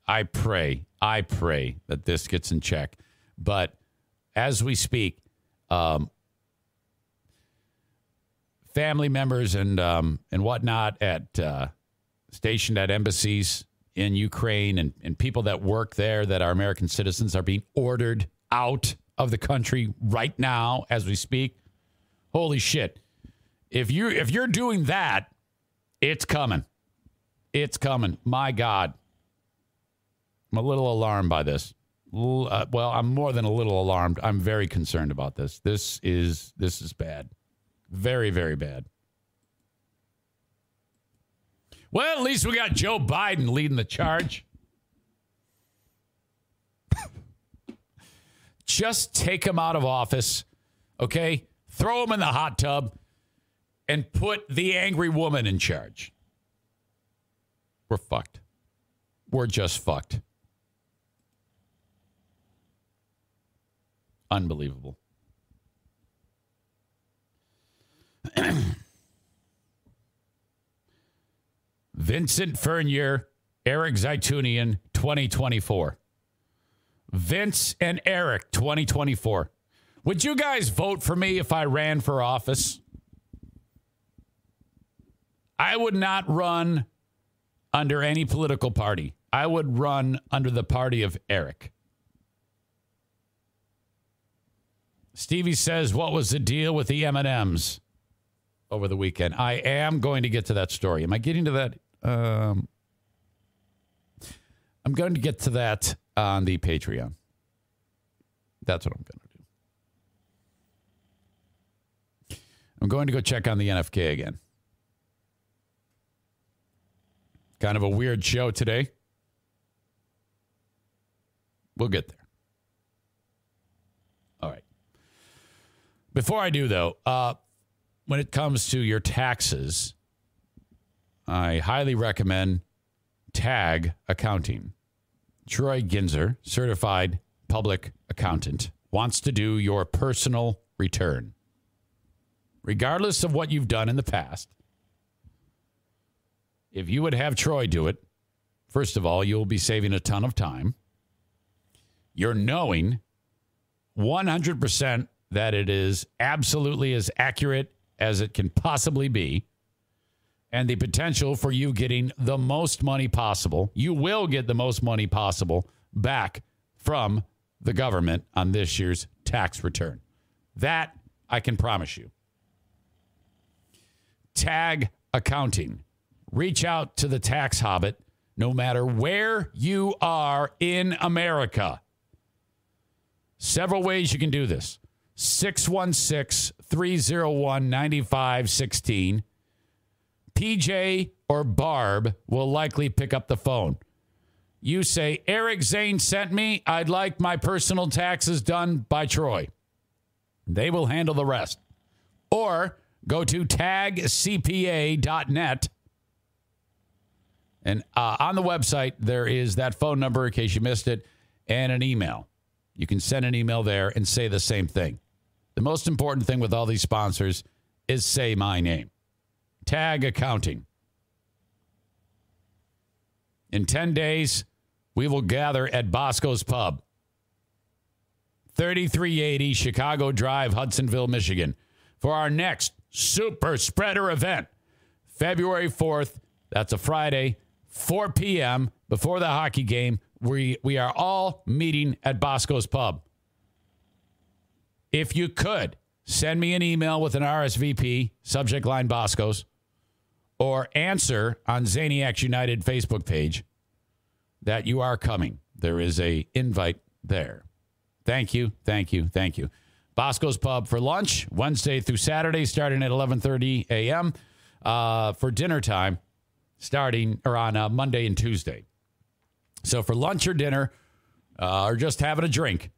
I pray that this gets in check. But as we speak, family members and whatnot stationed at embassies in Ukraine and people that work there that are American citizens are being ordered out of the country right now as we speak. Holy shit. If you're doing that, it's coming. It's coming. My God. I'm a little alarmed by this. I'm more than a little alarmed. I'm very concerned about this. This is bad. Very, very bad. Well, at least we got Joe Biden leading the charge. Just take him out of office, okay? Throw him in the hot tub and put the angry woman in charge. We're fucked. We're just fucked. Unbelievable. Vincent Fernier, Eric Zane, 2024. Vince and Eric, 2024. Would you guys vote for me if I ran for office? I would not run under any political party. I would run under the party of Eric. Stevie says, what was the deal with the M&Ms over the weekend? I am going to get to that story. Am I getting to that? I'm going to get to that on the Patreon. That's what I'm going to do. I'm going to go check on the NFK again. Kind of a weird show today. We'll get there. All right. Before I do, though, when it comes to your taxes, I highly recommend Tag Accounting. Troy Ginzer, certified public accountant, wants to do your personal return. Regardless of what you've done in the past, if you would have Troy do it, first of all, you'll be saving a ton of time. You're knowing 100% that it is absolutely as accurate as it can possibly be, and the potential for you getting the most money possible. You will get the most money possible back from the government on this year's tax return. That I can promise you. Tag Accounting. Reach out to the tax hobbit no matter where you are in America. Several ways you can do this. 616-301-9516. PJ or Barb will likely pick up the phone. You say, Eric Zane sent me. I'd like my personal taxes done by Troy. They will handle the rest. Or go to tagcpa.net. And on the website, there is that phone number in case you missed it and an email. You can send an email there and say the same thing. The most important thing with all these sponsors is say my name. Tag Accounting. In 10 days, we will gather at Bosco's Pub, 3380 Chicago Drive, Hudsonville, Michigan, for our next Super Spreader event, February 4th. That's a Friday, 4 p.m. before the hockey game. We are all meeting at Bosco's Pub. If you could, send me an email with an RSVP, subject line Bosco's, or answer on Zaniacs United Facebook page that you are coming. There is a invite there. Thank you, thank you, thank you. Bosco's Pub for lunch, Wednesday through Saturday, starting at 11:30 a.m. For dinner time, starting on Monday and Tuesday. So for lunch or dinner, or just having a drink,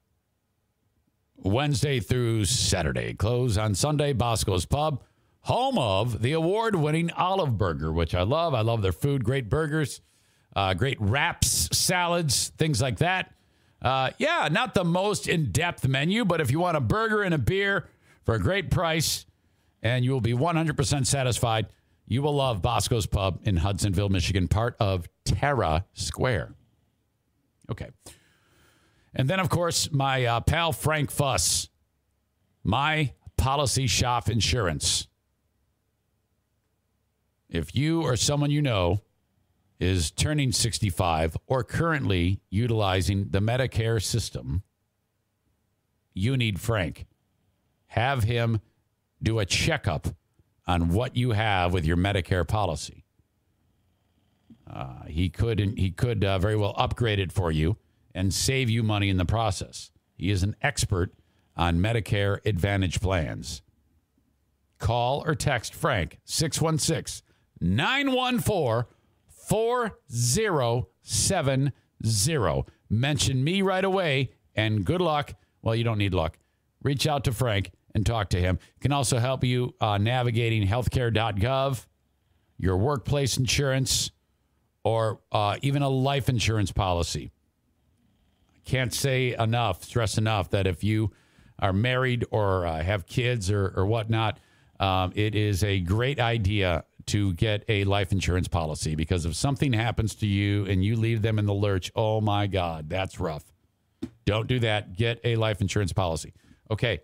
Wednesday through Saturday. Close on Sunday, Bosco's Pub, home of the award-winning Olive Burger, which I love. I love their food. Great burgers, great wraps, salads, things like that. Yeah, not the most in-depth menu, but if you want a burger and a beer for a great price and you will be 100% satisfied, you will love Bosco's Pub in Hudsonville, Michigan, part of Terra Square. Okay. And then, of course, my pal Frank Fuss, My Policy Shop Insurance. If you or someone you know is turning 65 or currently utilizing the Medicare system, you need Frank. Have him do a checkup on what you have with your Medicare policy. He could very well upgrade it for you and save you money in the process. He is an expert on Medicare Advantage plans. Call or text Frank, 616-914-4070. Mention me right away, and good luck. Well, you don't need luck. Reach out to Frank and talk to him. He can also help you navigating healthcare.gov, your workplace insurance, or even a life insurance policy. I can't stress enough that if you are married or have kids or whatnot, it is a great idea to get a life insurance policy, because if something happens to you and you leave them in the lurch, oh my God, that's rough. Don't do that. Get a life insurance policy. Okay.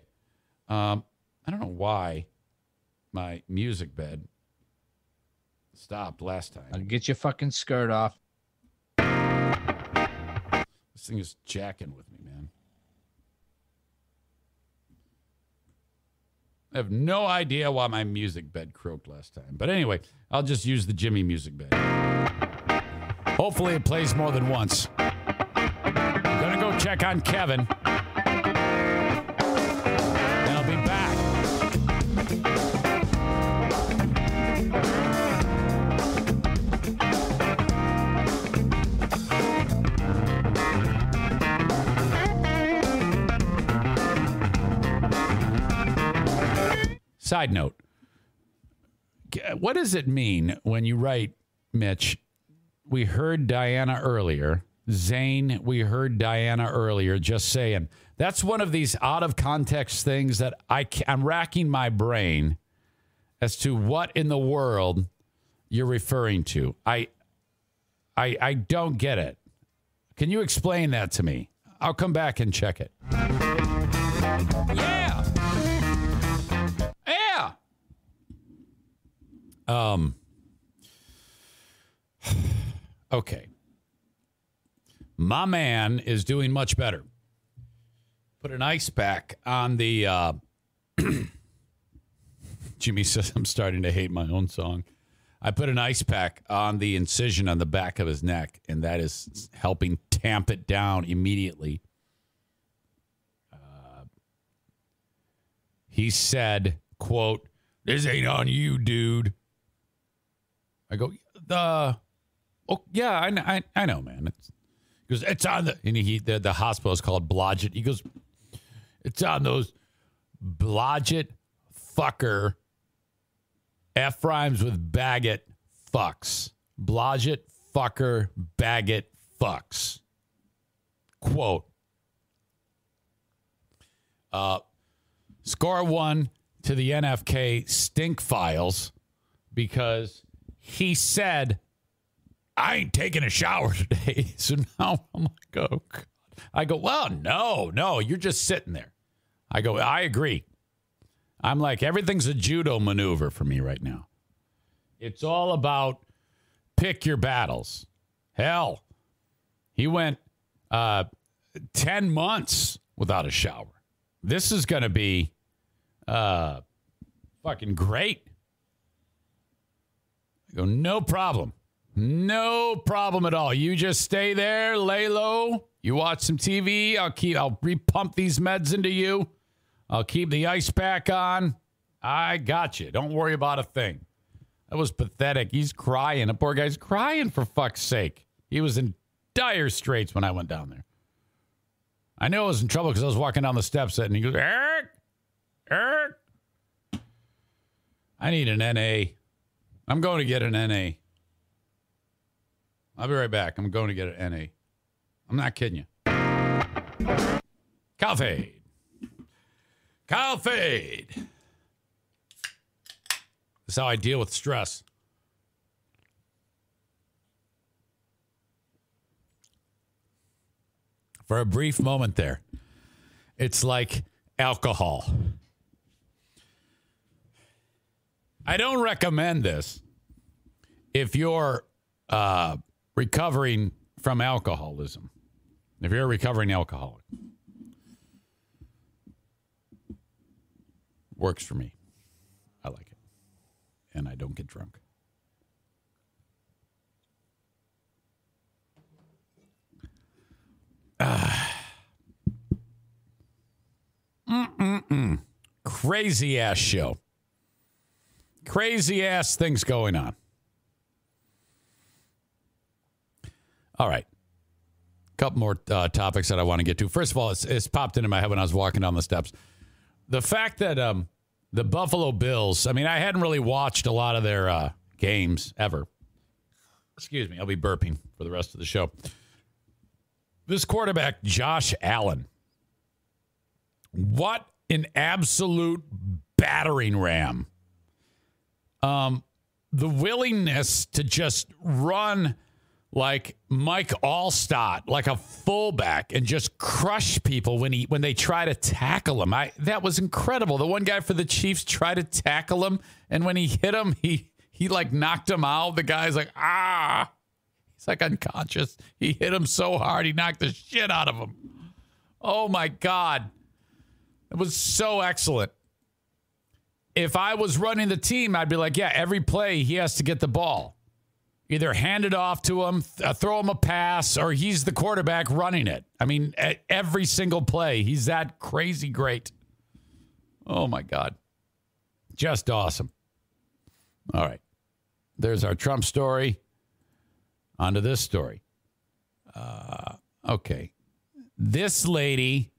I don't know why my music bed stopped last time. I'll get your fucking skirt off. This thing is jacking with me, man. I have no idea why my music bed croaked last time. But anyway, I'll just use the Jimmy music bed. Hopefully it plays more than once. I'm going to go check on Kevin. And I'll be back. Side note, what does it mean when you write, Mitch, we heard Diana earlier, Zane, we heard Diana earlier, just saying. That's one of these out of context things that I'm racking my brain as to what in the world you're referring to. I don't get it. Can you explain that to me? I'll come back and check it. Yeah. Okay. My man is doing much better. Put an ice pack on the Jimmy says I'm starting to hate my own song. I put an ice pack on the incision on the back of his neck, and that is helping tamp it down immediately. He said, quote, "This ain't on you, dude." I go, yeah, I know, man. He goes, it's on the hospital is called Blodgett. He goes, it's on those Blodgett fucker F rhymes with Baggett fucks. Blodgett fucker Baggett fucks. Quote. Score one to the NFK stink files because he said, I ain't taking a shower today. So now I'm like, oh, God. I go, well, no, you're just sitting there. I go, I agree. I'm like, everything's a judo maneuver for me right now. It's all about pick your battles. Hell, he went 10 months without a shower. This is going to be fucking great. I go, no problem. No problem at all. You just stay there, lay low. You watch some TV. I'll repump these meds into you. I'll keep the ice pack on. I got you. Don't worry about a thing. That was pathetic. He's crying. The poor guy's crying, for fuck's sake. He was in dire straits when I went down there. I knew I was in trouble because I was walking down the steps and he goes, Eric. I need an NA. I'm going to get an NA. I'll be right back. I'm going to get an NA. I'm not kidding you. Kyle Fade. This is how I deal with stress. For a brief moment there, it's like alcohol. I don't recommend this if you're recovering from alcoholism. If you're a recovering alcoholic. Works for me. I like it. And I don't get drunk. Crazy ass show. Crazy ass things going on. All right. A couple more topics that I want to get to. First of all, it's popped into my head when I was walking down the steps. The fact that the Buffalo Bills, I mean, I hadn't really watched a lot of their games ever. Excuse me, I'll be burping for the rest of the show. This quarterback, Josh Allen. What an absolute battering ram. The willingness to just run like Mike Allstott, like a fullback, and just crush people when they try to tackle him. That was incredible. The one guy for the Chiefs tried to tackle him, and when he hit him, he like knocked him out. The guy's like, he's like unconscious. He hit him so hard, he knocked the shit out of him. Oh my God. It was so excellent. If I was running the team, I'd be like, yeah, every play he has to get the ball. Either hand it off to him, throw him a pass, or he's the quarterback running it. I mean, every single play, he's that crazy great. Oh, my God. Just awesome. All right. There's our Trump story. On to this story. Okay. This lady,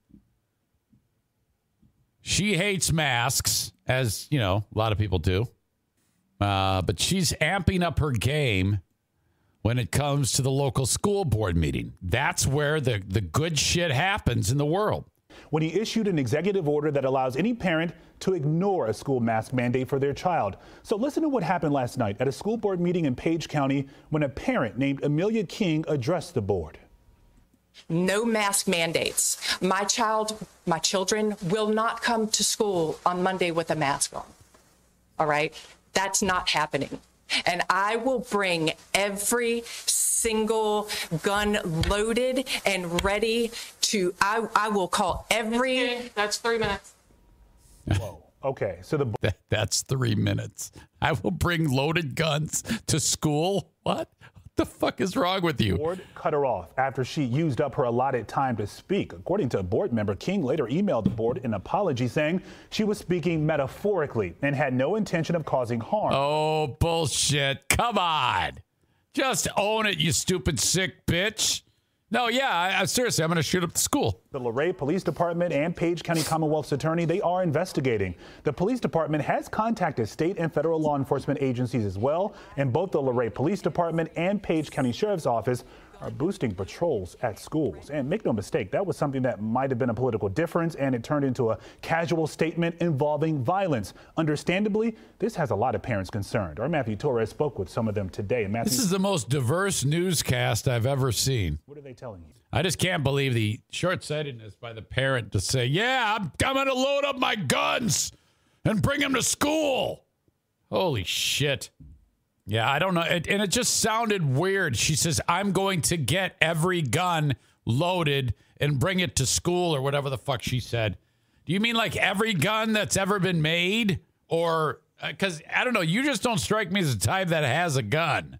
she hates masks, as, you know, a lot of people do. But she's amping up her game when it comes to the local school board meeting. That's where the good shit happens in the world. When he issued an executive order that allows any parent to ignore a school mask mandate for their child. So listen to what happened last night at a school board meeting in Page County when a parent named Amelia King addressed the board. No mask mandates. My children will not come to school on Monday with a mask on. All right? That's not happening. And I will bring every single gun loaded and ready to, I will call every... That's 3 minutes. Whoa. Okay, so that's 3 minutes. I will bring loaded guns to school. What the fuck is wrong with you? Board cut her off after she used up her allotted time to speak. According to a board member, King later emailed the board an apology saying she was speaking metaphorically and had no intention of causing harm. Oh, bullshit. Come on. Just own it, you stupid sick bitch. No, yeah, seriously, I'm going to shoot up the school. The Luray Police Department and Page County Commonwealth's attorney, they are investigating. The police department has contacted state and federal law enforcement agencies as well, and both the Luray Police Department and Page County Sheriff's Office are boosting patrols at schools. And make no mistake, that was something that might have been a political difference, and it turned into a casual statement involving violence. Understandably, this has a lot of parents concerned. Our Matthew Torres spoke with some of them today. Matthew, this is the most diverse newscast I've ever seen. What are they telling you? I just can't believe the short-sightedness by the parent to say, yeah, I'm going to load up my guns and bring them to school. Holy shit. Yeah, I don't know. And it just sounded weird. She says, I'm going to get every gun loaded and bring it to school or whatever the fuck she said. Do you mean like every gun that's ever been made? Or, because, I don't know, you just don't strike me as the type that has a gun.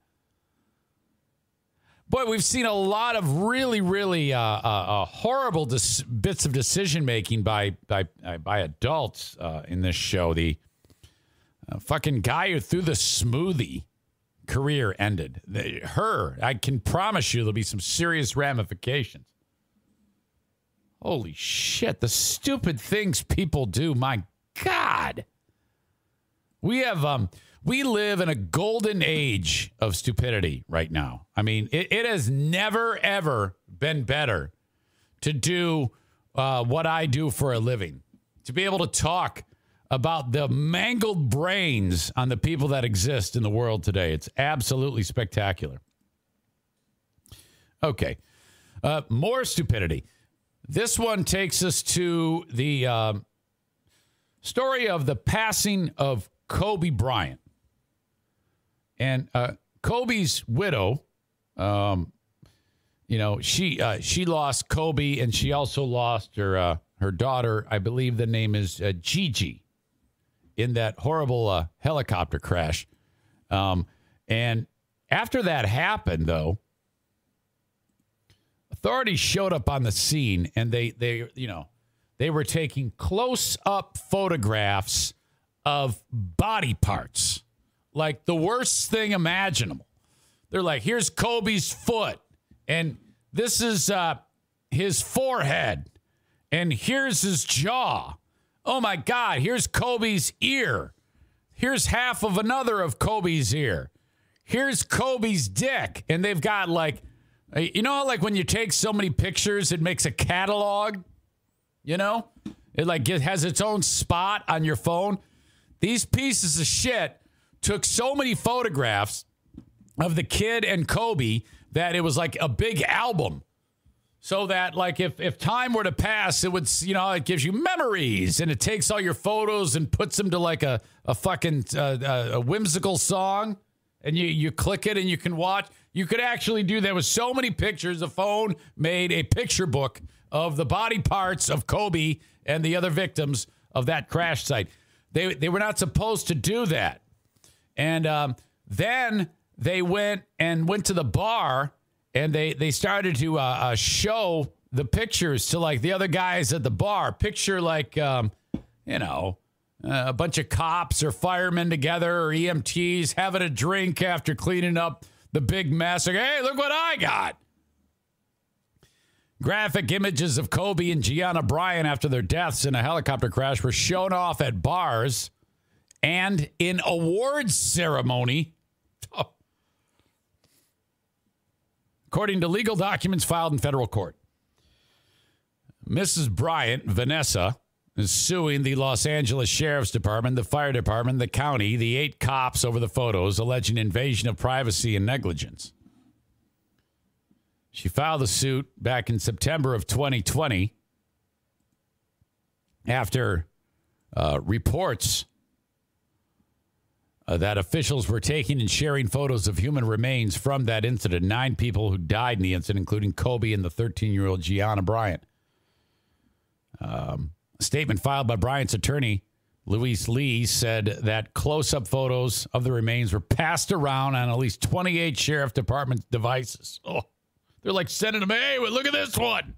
Boy, we've seen a lot of really, really horrible bits of decision-making by adults in this show. The fucking guy who threw the smoothie career ended. I can promise you there'll be some serious ramifications. Holy shit, the stupid things people do. My God. We live in a golden age of stupidity right now. I mean, it has never, ever been better to do what I do for a living. To be able to talk about the mangled brains on the people that exist in the world today. It's absolutely spectacular. Okay. More stupidity. This one takes us to the story of the passing of Kobe Bryant. And Kobe's widow, she lost Kobe, and she also lost her daughter. I believe the name is Gigi, in that horrible helicopter crash. And after that happened, though, authorities showed up on the scene, and they were taking close-up photographs of body parts, like the worst thing imaginable. They're like, here's Kobe's foot, and this is his forehead, and here's his jaw. Oh, my God, here's Kobe's ear. Here's half of another of Kobe's ear. Here's Kobe's dick. And they've got, like, you know how, like, when you take so many pictures, it makes a catalog? You know? It, like, it has its own spot on your phone. These pieces of shit took so many photographs of the kid and Kobe that it was like a big album. So that, like, if time were to pass, it would, it gives you memories, and it takes all your photos and puts them to, like, a fucking a whimsical song, and you click it and you can watch. You could actually do that with so many pictures. The phone made a picture book of the body parts of Kobe and the other victims of that crash site. They were not supposed to do that. And then they went to the bar, and they started to show the pictures to, like, the other guys at the bar. Picture, like, a bunch of cops or firemen together or EMTs having a drink after cleaning up the big mess. Like, hey, look what I got. Graphic images of Kobe and Gianna Bryant after their deaths in a helicopter crash were shown off at bars and in awards ceremony. According to legal documents filed in federal court. Mrs. Bryant, Vanessa, is suing the Los Angeles Sheriff's Department, the fire department, the county, the 8 cops over the photos, alleging invasion of privacy and negligence. She filed a suit back in September of 2020 after reports that officials were taking and sharing photos of human remains from that incident. 9 people who died in the incident, including Kobe and the 13-year-old Gianna Bryant. A statement filed by Bryant's attorney Louise Lee said that close-up photos of the remains were passed around on at least 28 sheriff department devices. Oh, they're like sending them, hey, look at this one.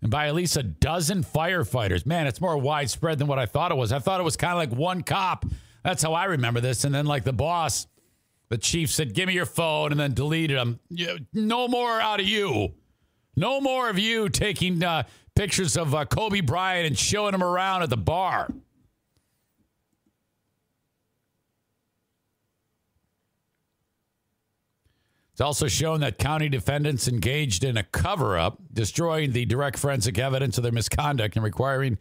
And by at least a dozen firefighters. Man, it's more widespread than what I thought it was. I thought it was kind of like one cop. That's how I remember this. And then like the boss, the chief said, give me your phone, and then deleted them. No more out of you. No more of you taking pictures of Kobe Bryant and showing him around at the bar. It's also shown that county defendants engaged in a cover-up, destroying the direct forensic evidence of their misconduct and requiring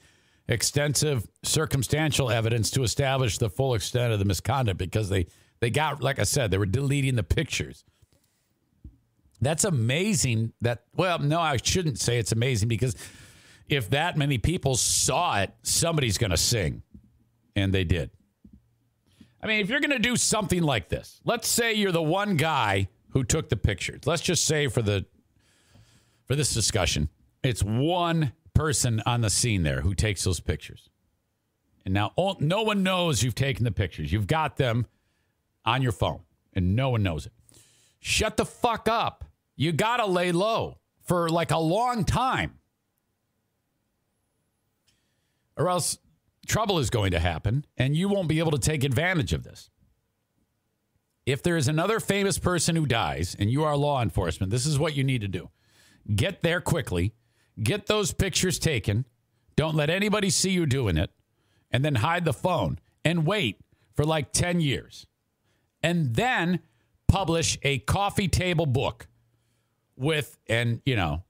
extensive circumstantial evidence to establish the full extent of the misconduct because they got, like I said, they were deleting the pictures. That's amazing that, well, no, I shouldn't say it's amazing because if that many people saw it, somebody's going to sing. And they did. I mean, if you're going to do something like this, let's say you're the one guy who took the pictures. Let's just say for this discussion, it's one person on the scene there who takes those pictures. And now no one knows you've taken the pictures. You've got them on your phone and no one knows it. Shut the fuck up. You got to lay low for like a long time. Or else trouble is going to happen and you won't be able to take advantage of this. If there is another famous person who dies and you are law enforcement, this is what you need to do. Get there quickly. Get those pictures taken. Don't let anybody see you doing it. And then hide the phone and wait for like 10 years. And then publish a coffee table book with, and, you know,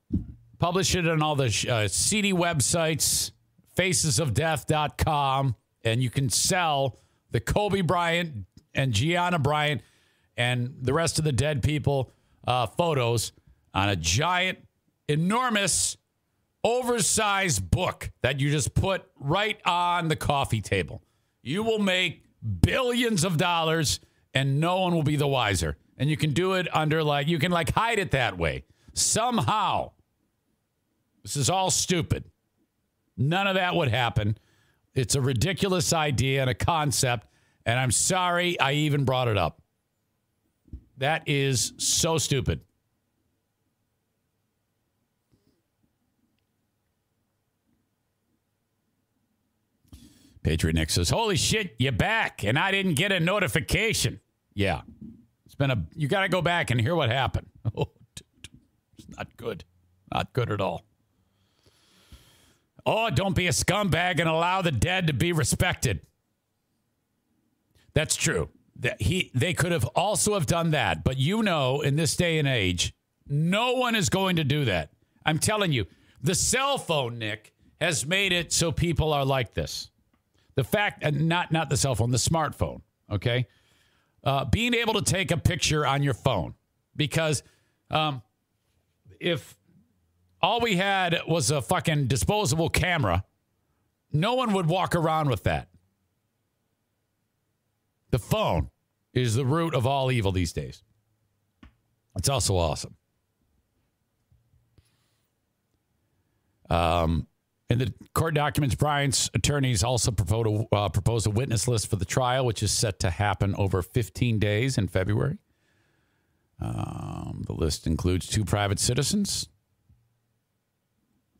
publish it on all the CD websites, facesofdeath.com, and you can sell the Kobe Bryant and Gianna Bryant and the rest of the dead people photos on a giant, enormous, oversized book that you just put right on the coffee table. You will make billions of dollars and no one will be the wiser. And you can do it under you can hide it that way. Somehow. This is all stupid. None of that would happen. It's a ridiculous idea and a concept. And I'm sorry I even brought it up. That is so stupid. Patriot Nick says, holy shit, you're back. And I didn't get a notification. Yeah. You got to go back and hear what happened. Oh, dude. It's not good. Not good at all. Oh, don't be a scumbag and allow the dead to be respected. That's true. They could have also have done that. But you know, in this day and age, no one is going to do that. I'm telling you, the cell phone, Nick, has made it so people are like this. The fact, not the cell phone, the smartphone, okay? Being able to take a picture on your phone. Because if all we had was a fucking disposable camera, no one would walk around with that. The phone is the root of all evil these days. It's also awesome. In the court documents, Bryant's attorneys also proposed a witness list for the trial, which is set to happen over 15 days in February. The list includes 2 private citizens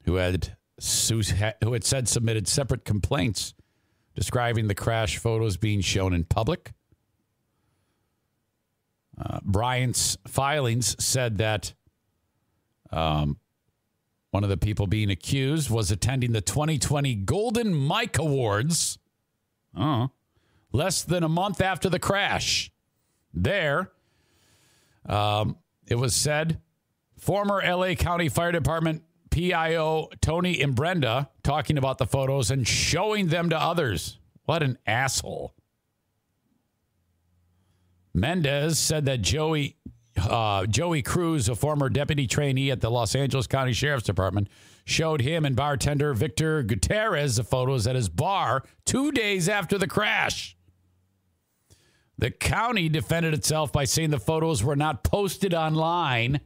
who had said submitted separate complaints describing the crash photos being shown in public. Bryant's filings said that one of the people being accused was attending the 2020 Golden Mike Awards less than a month after the crash. There, it was said, former L.A. County Fire Department PIO Tony Imbrenda talking about the photos and showing them to others. What an asshole. Mendez said that Joey Cruz, a former deputy trainee at the Los Angeles County Sheriff's Department, showed him and bartender Victor Gutierrez the photos at his bar 2 days after the crash. The county defended itself by saying the photos were not posted online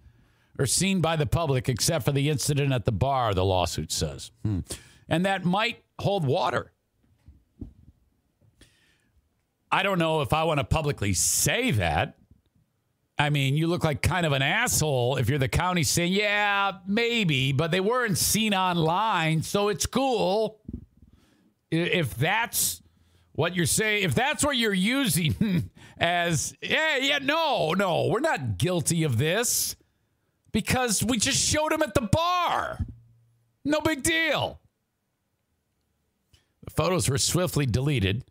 or seen by the public except for the incident at the bar, the lawsuit says. And that might hold water. I don't know if I want to publicly say that. I mean, you look like kind of an asshole if you're the county saying, yeah, maybe, but they weren't seen online, so it's cool. If that's what you're saying, if that's what you're using as, no, we're not guilty of this because we just showed him at the bar. No big deal. The photos were swiftly deleted.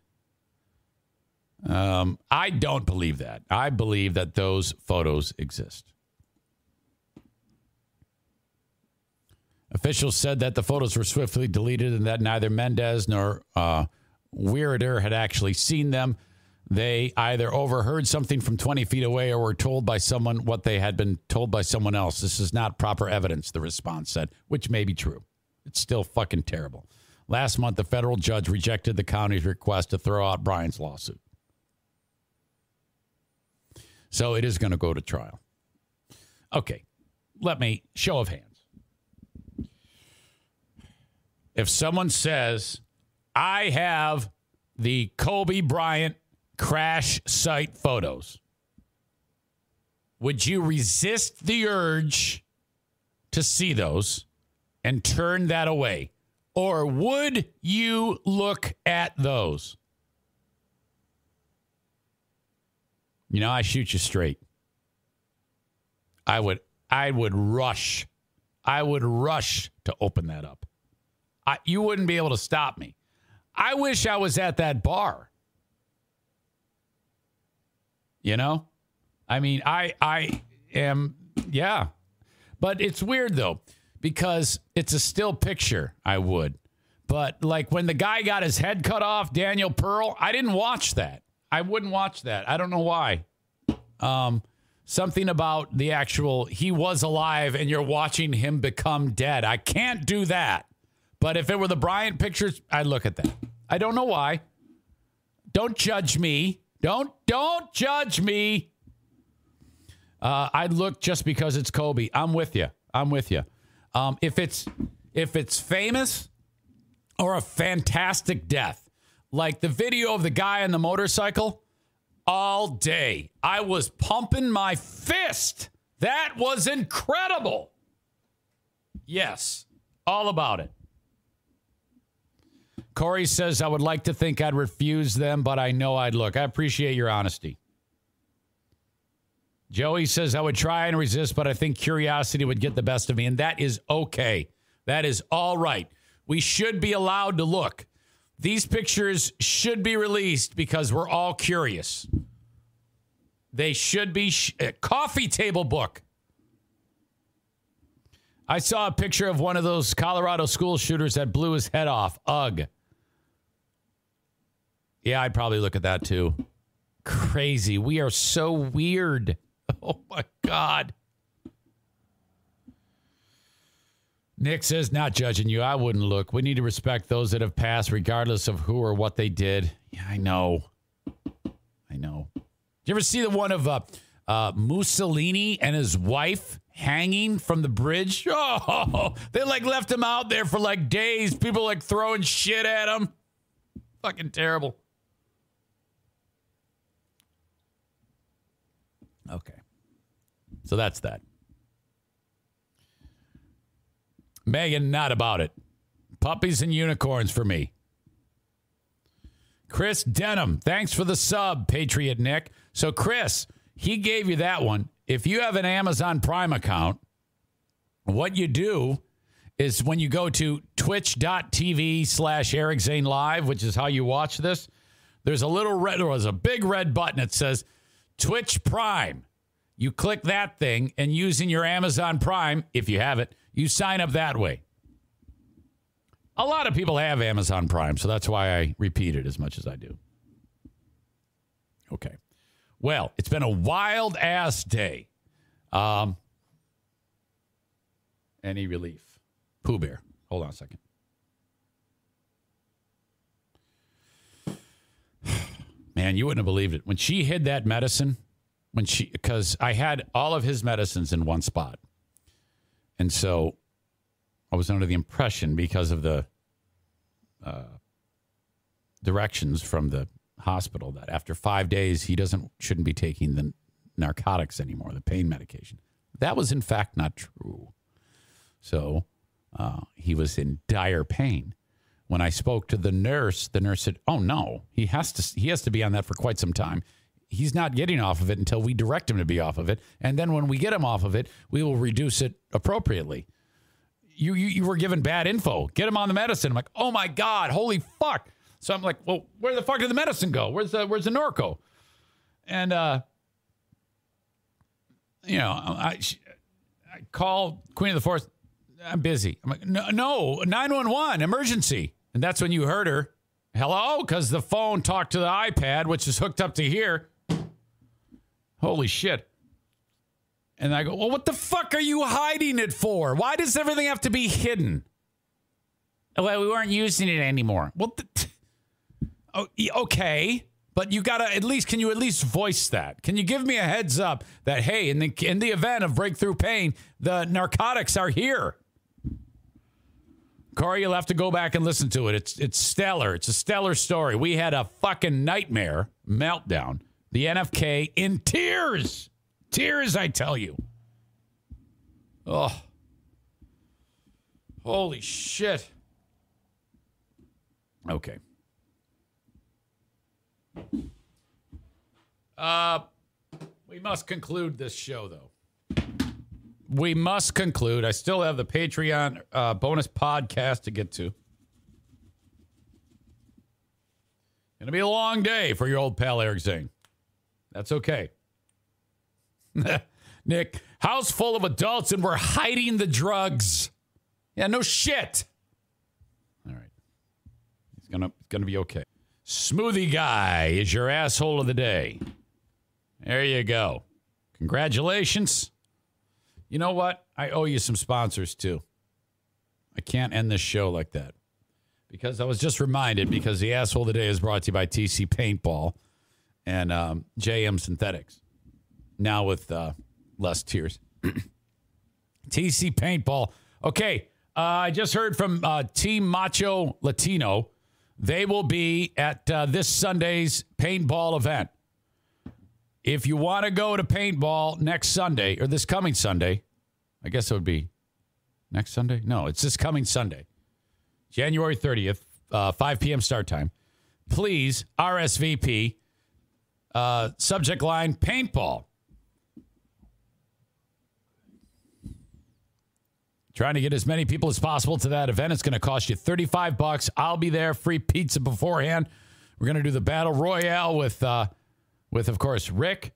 I don't believe that. I believe that those photos exist. Officials said that the photos were swiftly deleted and that neither Mendez nor Weirder had actually seen them. They either overheard something from 20 feet away or were told by someone what they had been told by someone else. This is not proper evidence, the response said, which may be true. It's still fucking terrible. Last month, the federal judge rejected the county's request to throw out Brian's lawsuit. So it is going to go to trial. Okay, let me, show of hands. If someone says, I have the Kobe Bryant crash site photos, would you resist the urge to see those and turn that away? Or would you look at those? You know, I shoot you straight. I would rush. I would rush to open that up. You wouldn't be able to stop me. I wish I was at that bar. You know? I mean, I am, yeah. But it's weird, though, because it's a still picture, I would. But, like, when the guy got his head cut off, Daniel Pearl, I didn't watch that. I wouldn't watch that. I don't know why. Something about the actual, he was alive and you're watching him become dead. I can't do that. But if it were the Bryant pictures, I'd look at that. I don't know why. Don't judge me. Don't judge me. I'd look just because it's Kobe. I'm with you. If it's famous or a fantastic death, like the video of the guy on the motorcycle, all day. I was pumping my fist. That was incredible. Yes, all about it. Corey says, I would like to think I'd refuse them, but I know I'd look. I appreciate your honesty. Joey says, I would try and resist, but I think curiosity would get the best of me, and that is okay. That is all right. We should be allowed to look. These pictures should be released because we're all curious. They should be a coffee table book. I saw a picture of one of those Colorado school shooters that blew his head off. Ugh. Yeah, I'd probably look at that too. Crazy. We are so weird. Oh, my God. Nick says, not judging you. I wouldn't look. We need to respect those that have passed regardless of who or what they did. Yeah, I know. Did you ever see the one of Mussolini and his wife hanging from the bridge? Oh, they like left him out there for like days. People like throwing shit at him. Fucking terrible. Okay. So that's that. Megan, not about it. Puppies and unicorns for me. Chris Denham, thanks for the sub, Patriot Nick. So, Chris, he gave you that one. If you have an Amazon Prime account, what you do is when you go to twitch.tv/Eric Zane Live, which is how you watch this, there's a big red button that says Twitch Prime. You click that thing, and using your Amazon Prime, if you have it, you sign up that way. A lot of people have Amazon Prime, so that's why I repeat it as much as I do. Okay. Well, it's been a wild-ass day. Any relief? Pooh Bear. Hold on a second. Man, you wouldn't have believed it. When she hid that medicine, because I had all of his medicines in one spot. And so I was under the impression, because of the directions from the hospital that after 5 days he shouldn't be taking the narcotics anymore, the pain medication. That was in fact not true. So he was in dire pain. When I spoke to the nurse said, "Oh no, he has to be on that for quite some time. He's not getting off of it until we direct him to be off of it, and then when we get him off of it, we will reduce it appropriately." You were given bad info. Get him on the medicine. I'm like, oh my God, holy fuck. So I'm like, well, where the fuck did the medicine go? Where's the Norco? And I call Queen of the Forest. I'm busy. I'm like, no, 911 emergency. And that's when you heard her. Hello? Because the phone talked to the iPad, which is hooked up to here. Holy shit. And I go, well, what the fuck are you hiding it for? Why does everything have to be hidden? Well, we weren't using it anymore. Well, okay. But you gotta can you at least voice that? Can you give me a heads up that, hey, in the event of breakthrough pain, the narcotics are here? Corey, you'll have to go back and listen to it. It's stellar. It's a stellar story. We had a fucking nightmare meltdown. The NFK in tears. Tears, I tell you. Oh. Holy shit. Okay. We must conclude this show, though. We must conclude. I still have the Patreon bonus podcast to get to. Gonna be a long day for your old pal Eric Zane. That's okay. Nick, house full of adults and we're hiding the drugs. Yeah, no shit. All right. It's gonna be okay. Smoothie Guy is your asshole of the day. There you go. Congratulations. You know what? I owe you some sponsors too. I can't end this show like that. Because I was just reminded, because the asshole of the day is brought to you by TC Paintball and JM Synthetics. Now with less tears. TC Paintball. Okay, I just heard from Team Macho Latino. They will be at this Sunday's paintball event. If you want to go to paintball next Sunday, or this coming Sunday, I guess it would be next Sunday? No, it's this coming Sunday. January 30th, 5 p.m. start time. Please, RSVP, subject line, paintball. Trying to get as many people as possible to that event. It's going to cost you $35. I'll be there. Free pizza beforehand. We're going to do the Battle Royale with of course, Rick.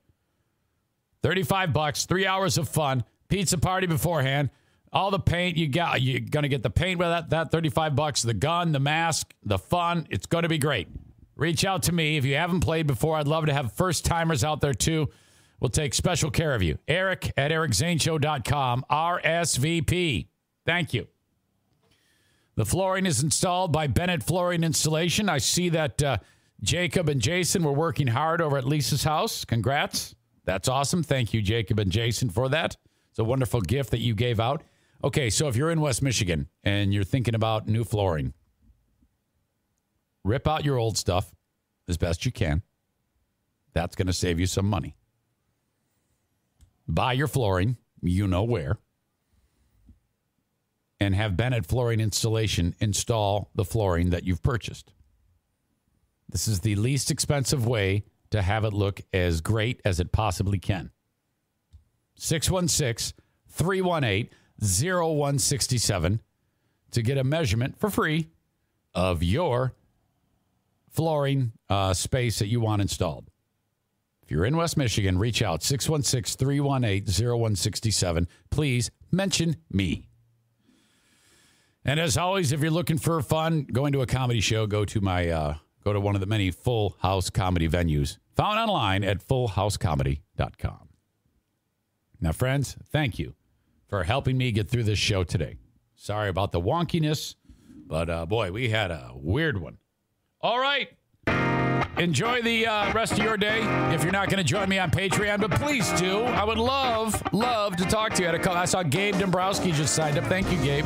$35, 3 hours of fun. Pizza party beforehand. All the paint you got. You're going to get the paint with that $35, the gun, the mask, the fun. It's going to be great. Reach out to me. If you haven't played before, I'd love to have first-timers out there, too. We'll take special care of you. Eric at ericzaneshow.com. RSVP. Thank you. The flooring is installed by Bennett Flooring Installation. I see that Jacob and Jason were working hard over at Lisa's house. Congrats. That's awesome. Thank you, Jacob and Jason, for that. It's a wonderful gift that you gave out. Okay, so if you're in West Michigan and you're thinking about new flooring, rip out your old stuff as best you can. That's going to save you some money. Buy your flooring, you know where, and have Bennett Flooring Installation install the flooring that you've purchased. This is the least expensive way to have it look as great as it possibly can. 616-318-0167 to get a measurement for free of your flooring space that you want installed. If you're in West Michigan, reach out, 616-318-0167. Please mention me. And as always, if you're looking for fun, going to a comedy show, go to one of the many Full House comedy venues found online at fullhousecomedy.com. Now, friends, thank you for helping me get through this show today. Sorry about the wonkiness, but boy, we had a weird one. All right. Enjoy the rest of your day. If you're not going to join me on Patreon, but please do. I would love to talk to you. I saw Gabe Dombrowski just signed up. Thank you, Gabe.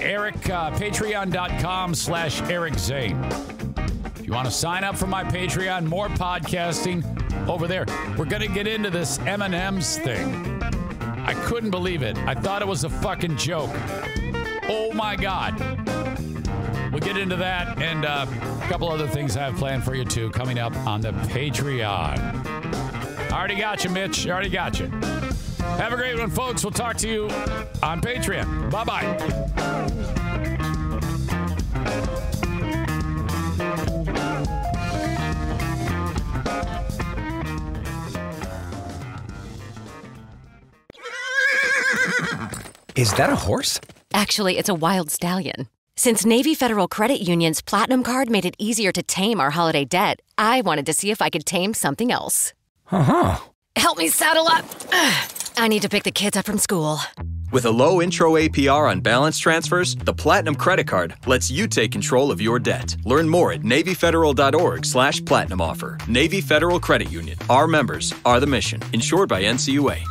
Eric, patreon.com/Eric Zane. If you You want to sign up for my Patreon? More podcasting over there. We're going to get into this M&M's thing. I couldn't believe it. I thought it was a fucking joke. Oh, my God. We'll get into that and a couple other things I have planned for you, too, coming up on the Patreon. I already got you, Mitch. I already got you. Have a great one, folks. We'll talk to you on Patreon. Bye-bye. Is that a horse? Actually, it's a wild stallion. Since Navy Federal Credit Union's Platinum Card made it easier to tame our holiday debt, I wanted to see if I could tame something else. Uh-huh. Help me saddle up. I need to pick the kids up from school. With a low intro APR on balance transfers, the Platinum Credit Card lets you take control of your debt. Learn more at NavyFederal.org/Platinum offer. Navy Federal Credit Union. Our members are the mission. Insured by NCUA.